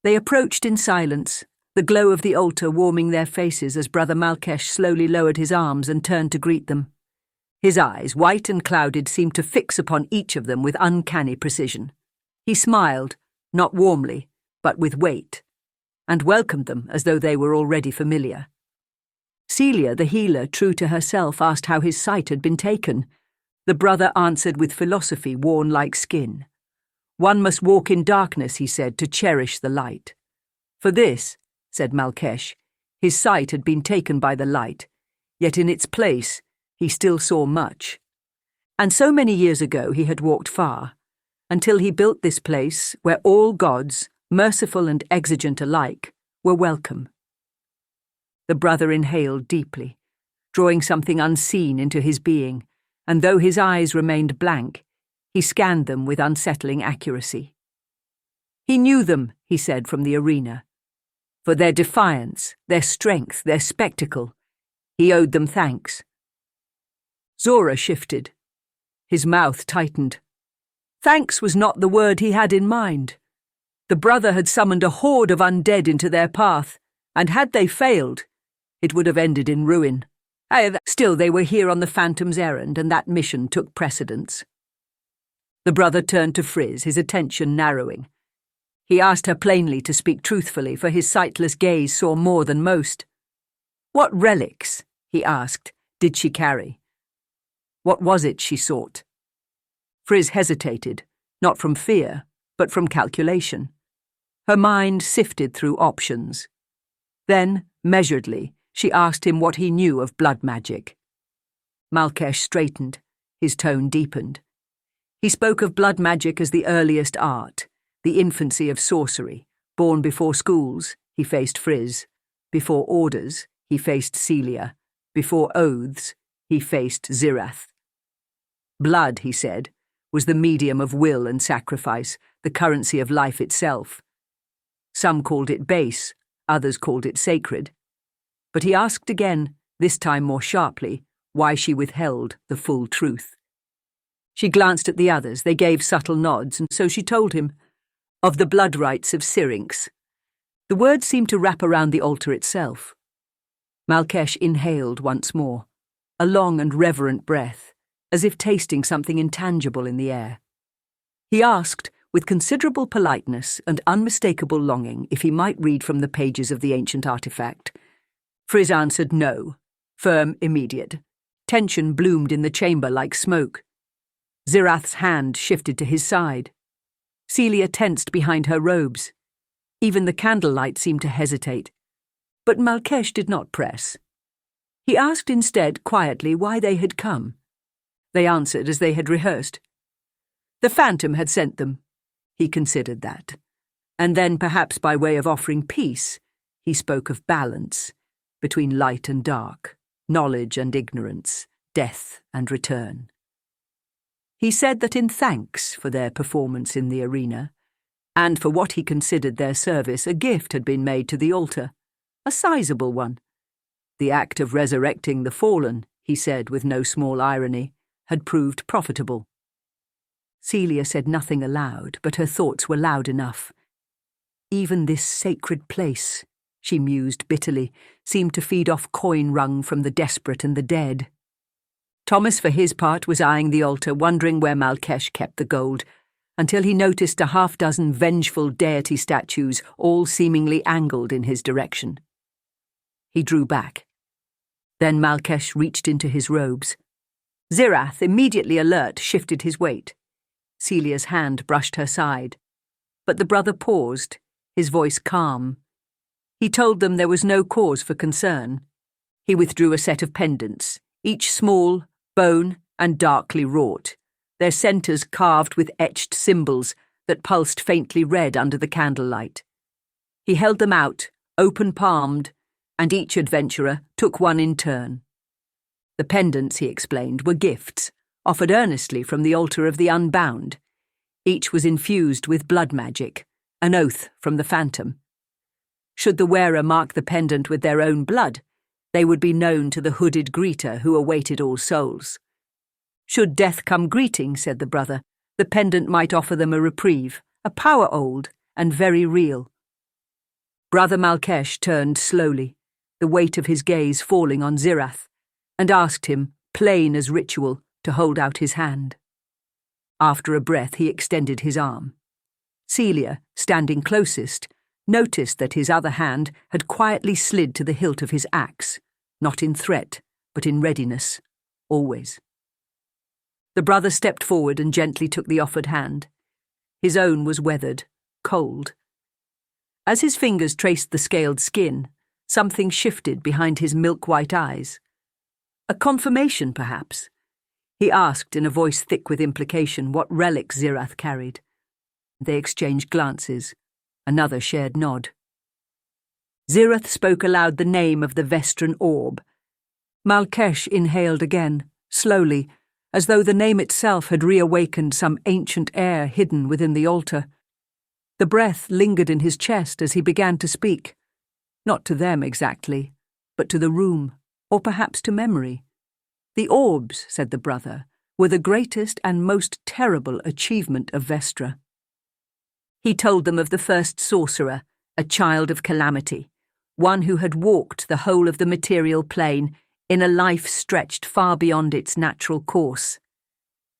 They approached in silence, the glow of the altar warming their faces as brother Malkesh slowly lowered his arms and turned to greet them. His eyes, white and clouded, seemed to fix upon each of them with uncanny precision. He smiled, not warmly, but with weight, and welcomed them as though they were already familiar. Celia, the healer, true to herself, asked how his sight had been taken. The brother answered with philosophy worn like skin. One must walk in darkness, he said, to cherish the light. "For this," said Malkesh. His sight had been taken by the light, yet in its place he still saw much. And so many years ago he had walked far, until he built this place where all gods, merciful and exigent alike, were welcome. The brother inhaled deeply, drawing something unseen into his being, and though his eyes remained blank, he scanned them with unsettling accuracy. He knew them, he said, from the arena. For their defiance, their strength, their spectacle, he owed them thanks. Zora shifted. His mouth tightened. Thanks was not the word he had in mind. The brother had summoned a horde of undead into their path, and had they failed, it would have ended in ruin. Still, they were here on the Phantom's errand, and that mission took precedence. The brother turned to Friz, his attention narrowing. He asked her plainly to speak truthfully, for his sightless gaze saw more than most. What relics, he asked, did she carry? What was it she sought? Friz hesitated, not from fear, but from calculation. Her mind sifted through options. Then, measuredly, she asked him what he knew of blood magic. Malkesh straightened, his tone deepened. He spoke of blood magic as the earliest art, the infancy of sorcery. Born before schools, he faced Friz. Before orders, he faced Celia. Before oaths, he faced Zyrrath. Blood, he said, was the medium of will and sacrifice, the currency of life itself. Some called it base, others called it sacred. But he asked again, this time more sharply, why she withheld the full truth. She glanced at the others, they gave subtle nods, and so she told him of the blood rites of Syrinx. The words seemed to wrap around the altar itself. Malkesh inhaled once more, a long and reverent breath, as if tasting something intangible in the air. He asked, with considerable politeness and unmistakable longing, if he might read from the pages of the ancient artifact. Friz answered no, firm, immediate. Tension bloomed in the chamber like smoke. Zyrrath's hand shifted to his side. Celia tensed behind her robes. Even the candlelight seemed to hesitate. But Malkesh did not press. He asked instead quietly why they had come. They answered as they had rehearsed. The Phantom had sent them. He considered that. And then, perhaps by way of offering peace, he spoke of balance between light and dark, knowledge and ignorance, death and return. He said that in thanks for their performance in the arena, and for what he considered their service, a gift had been made to the altar, a sizable one. The act of resurrecting the fallen, he said with no small irony, had proved profitable. Celia said nothing aloud, but her thoughts were loud enough. Even this sacred place, she mused bitterly, seemed to feed off coin wrung from the desperate and the dead. Thomas, for his part, was eyeing the altar, wondering where Malkesh kept the gold, until he noticed a half-dozen vengeful deity statues, all seemingly angled in his direction. He drew back. Then Malkesh reached into his robes. Zyrrath, immediately alert, shifted his weight. Celia's hand brushed her side. But the brother paused, his voice calm. He told them there was no cause for concern. He withdrew a set of pendants, each small, bone, and darkly wrought, their centres carved with etched symbols that pulsed faintly red under the candlelight. He held them out, open-palmed, and each adventurer took one in turn. The pendants, he explained, were gifts, offered earnestly from the altar of the unbound. Each was infused with blood magic, an oath from the Phantom. Should the wearer mark the pendant with their own blood, they would be known to the hooded greeter who awaited all souls. Should death come greeting, said the brother, the pendant might offer them a reprieve, a power old and very real. Brother Malkesh turned slowly, the weight of his gaze falling on Zyrrath, and asked him, plain as ritual, to hold out his hand. After a breath, he extended his arm. Celia, standing closest, noticed that his other hand had quietly slid to the hilt of his axe, not in threat, but in readiness, always. The brother stepped forward and gently took the offered hand. His own was weathered, cold. As his fingers traced the scaled skin, something shifted behind his milk-white eyes. A confirmation, perhaps. He asked in a voice thick with implication what relic Zyrrath carried. They exchanged glances. Another shared nod. Zyrrath spoke aloud the name of the Vestran orb. Malkesh inhaled again, slowly, as though the name itself had reawakened some ancient air hidden within the altar. The breath lingered in his chest as he began to speak. Not to them exactly, but to the room, or perhaps to memory. The orbs, said the brother, were the greatest and most terrible achievement of Vestra. He told them of the first sorcerer, a child of calamity, one who had walked the whole of the material plane in a life stretched far beyond its natural course.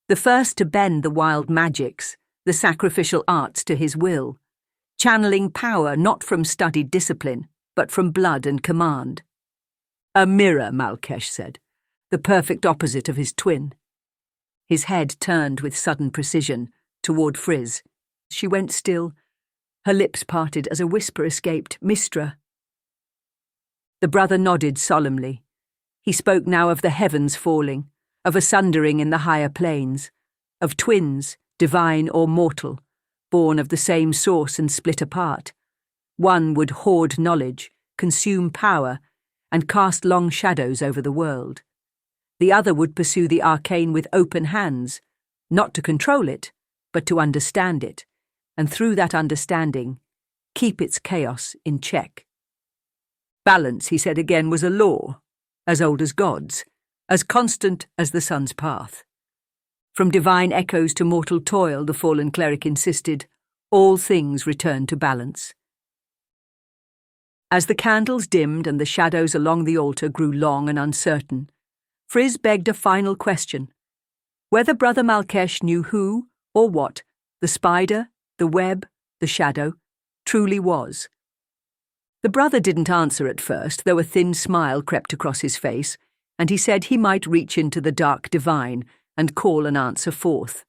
The first to bend the wild magics, the sacrificial arts to his will, channeling power not from studied discipline, but from blood and command. A mirror, Malkesh said, the perfect opposite of his twin. His head turned with sudden precision toward Friz. She went still, her lips parted as a whisper escaped, Mistra. The brother nodded solemnly. He spoke now of the heavens falling, of a sundering in the higher planes, of twins, divine or mortal, born of the same source and split apart. One would hoard knowledge, consume power, and cast long shadows over the world. The other would pursue the arcane with open hands, not to control it, but to understand it, and through that understanding, keep its chaos in check. Balance, he said again, was a law, as old as gods, as constant as the sun's path. From divine echoes to mortal toil, the fallen cleric insisted, all things return to balance. As the candles dimmed and the shadows along the altar grew long and uncertain, Friz begged a final question, whether Brother Malkesh knew who or what the spider, the web, the shadow, truly was. The brother didn't answer at first, though a thin smile crept across his face, and he said he might reach into the dark divine and call an answer forth.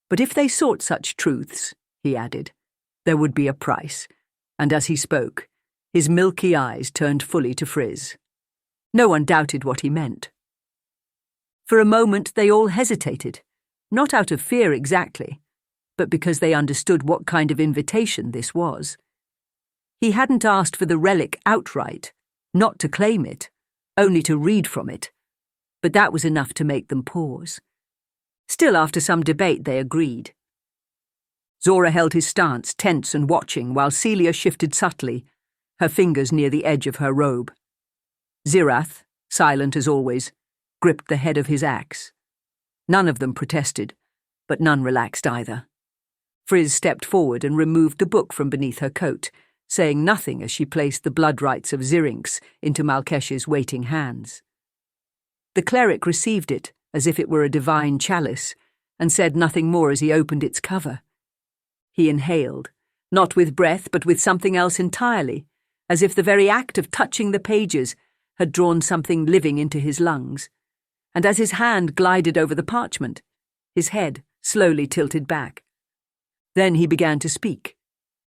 But if they sought such truths, he added, there would be a price, and as he spoke, his milky eyes turned fully to Friz. No one doubted what he meant. For a moment they all hesitated, not out of fear exactly, but because they understood what kind of invitation this was. He hadn't asked for the relic outright, not to claim it, only to read from it, but that was enough to make them pause. Still, after some debate, they agreed. Zora held his stance, tense and watching, while Celia shifted subtly, her fingers near the edge of her robe. Zyrrath, silent as always, gripped the head of his axe. None of them protested, but none relaxed either. Friz stepped forward and removed the book from beneath her coat, saying nothing as she placed the blood rites of Syrinx into Malkesh's waiting hands. The cleric received it as if it were a divine chalice, and said nothing more as he opened its cover. He inhaled, not with breath but with something else entirely, as if the very act of touching the pages had drawn something living into his lungs, and as his hand glided over the parchment, his head slowly tilted back. Then he began to speak.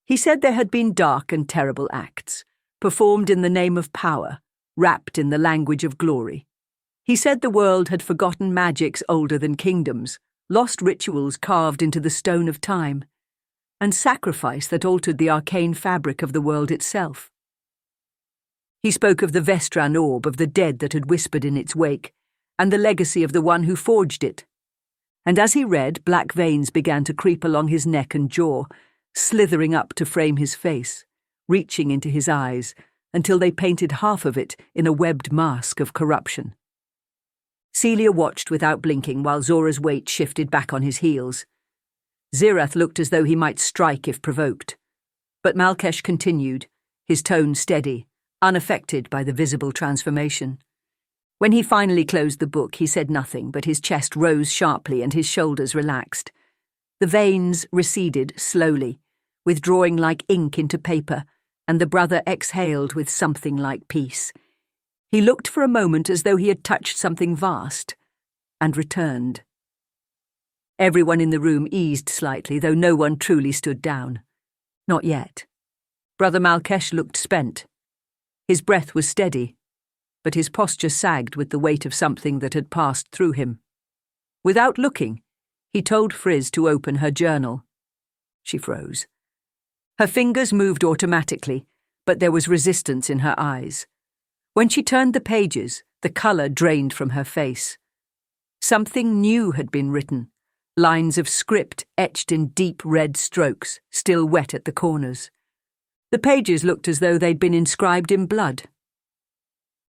He said there had been dark and terrible acts, performed in the name of power, wrapped in the language of glory. He said the world had forgotten magics older than kingdoms, lost rituals carved into the stone of time, and sacrifice that altered the arcane fabric of the world itself. He spoke of the Vestran orb of the dead that had whispered in its wake, and the legacy of the one who forged it. And as he read, black veins began to creep along his neck and jaw, slithering up to frame his face, reaching into his eyes, until they painted half of it in a webbed mask of corruption. Celia watched without blinking while Zora's weight shifted back on his heels. Zyrrath looked as though he might strike if provoked. But Malkesh continued, his tone steady, unaffected by the visible transformation. When he finally closed the book, he said nothing, but his chest rose sharply and his shoulders relaxed. The veins receded slowly, withdrawing like ink into paper, and the brother exhaled with something like peace. He looked for a moment as though he had touched something vast, and returned. Everyone in the room eased slightly, though no one truly stood down. Not yet. Brother Malkesh looked spent. His breath was steady, but his posture sagged with the weight of something that had passed through him. Without looking, he told Friz to open her journal. She froze. Her fingers moved automatically, but there was resistance in her eyes. When she turned the pages, the colour drained from her face. Something new had been written, lines of script etched in deep red strokes, still wet at the corners. The pages looked as though they'd been inscribed in blood.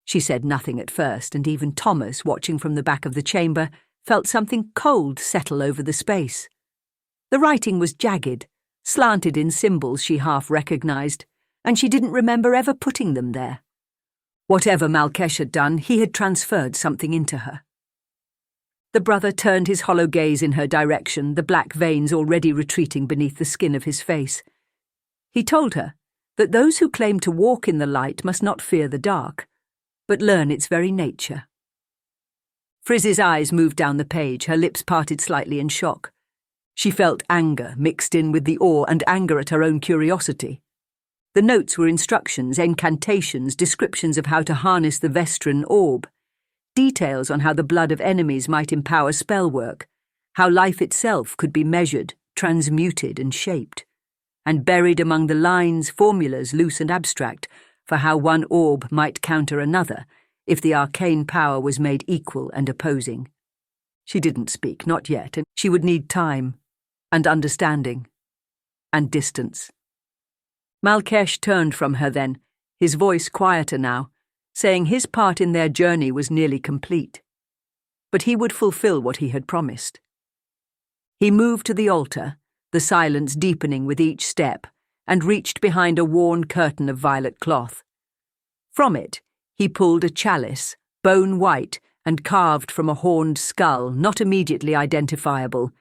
She said nothing at first, and even Thomas, watching from the back of the chamber, felt something cold settle over the space. The writing was jagged, slanted in symbols she half recognised, and she didn't remember ever putting them there. Whatever Malkesh had done, he had transferred something into her. The brother turned his hollow gaze in her direction, the black veins already retreating beneath the skin of his face. He told her that those who claim to walk in the light must not fear the dark, but learn its very nature. Friz's eyes moved down the page, her lips parted slightly in shock. She felt anger mixed in with the awe and anger at her own curiosity. The notes were instructions, incantations, descriptions of how to harness the Vestran orb, details on how the blood of enemies might empower spell work, how life itself could be measured, transmuted and shaped, and buried among the lines, formulas, loose and abstract, for how one orb might counter another, if the arcane power was made equal and opposing. She didn't speak, not yet, and she would need time, and understanding, and distance. Malkesh turned from her then, his voice quieter now, saying his part in their journey was nearly complete. But he would fulfill what he had promised. He moved to the altar, the silence deepening with each step, and reached behind a worn curtain of violet cloth. From it, he pulled a chalice, bone white and carved from a horned skull, not immediately identifiable.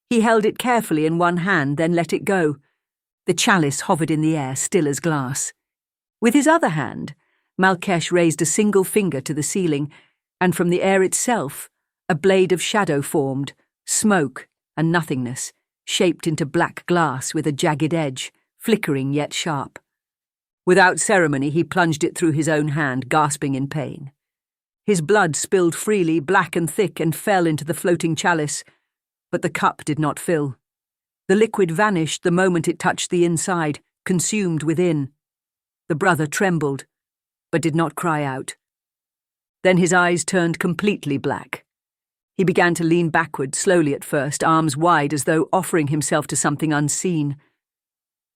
He held it carefully in one hand, then let it go. The chalice hovered in the air, still as glass. With his other hand, Malkesh raised a single finger to the ceiling, and from the air itself, a blade of shadow formed, smoke and nothingness, shaped into black glass with a jagged edge, flickering yet sharp. Without ceremony, he plunged it through his own hand, gasping in pain. His blood spilled freely, black and thick, and fell into the floating chalice, but the cup did not fill. The liquid vanished the moment it touched the inside, consumed within. The brother trembled, but did not cry out. Then his eyes turned completely black. He began to lean backward, slowly at first, arms wide as though offering himself to something unseen.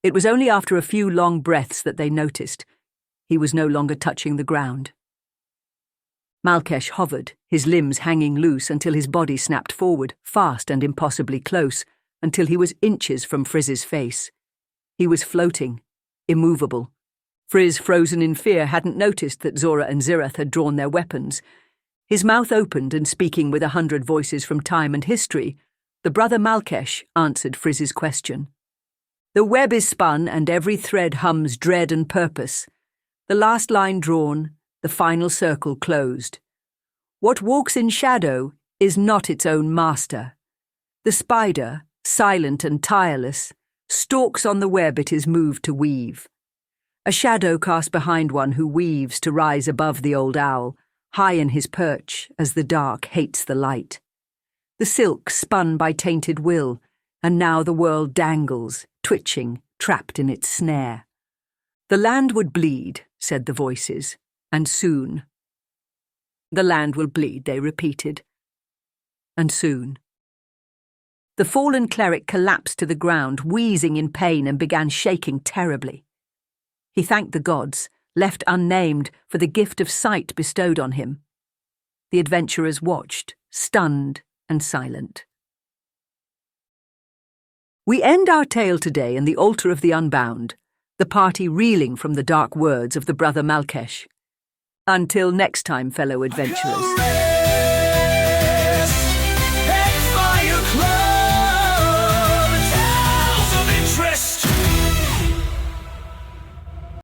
It was only after a few long breaths that they noticed. He was no longer touching the ground. Malkesh hovered, his limbs hanging loose until his body snapped forward, fast and impossibly close, until he was inches from Friz's face. He was floating, immovable. Friz, frozen in fear, hadn't noticed that Zora and Zyrrath had drawn their weapons. His mouth opened, and speaking with 100 voices from time and history, the brother Malkesh answered Friz's question. The web is spun, and every thread hums dread and purpose. The last line drawn, the final circle closed. What walks in shadow is not its own master. The spider, silent and tireless, stalks on the web it is moved to weave. A shadow cast behind one who weaves to rise above the old owl, high in his perch as the dark hates the light. The silk spun by tainted will, and now the world dangles, twitching, trapped in its snare. The land would bleed, said the voices, and soon. The land will bleed, they repeated, and soon. The fallen cleric collapsed to the ground, wheezing in pain, and began shaking terribly. He thanked the gods, left unnamed, for the gift of sight bestowed on him. The adventurers watched, stunned and silent. We end our tale today in the altar of the unbound, the party reeling from the dark words of the brother Malkesh. Until next time, fellow adventurers.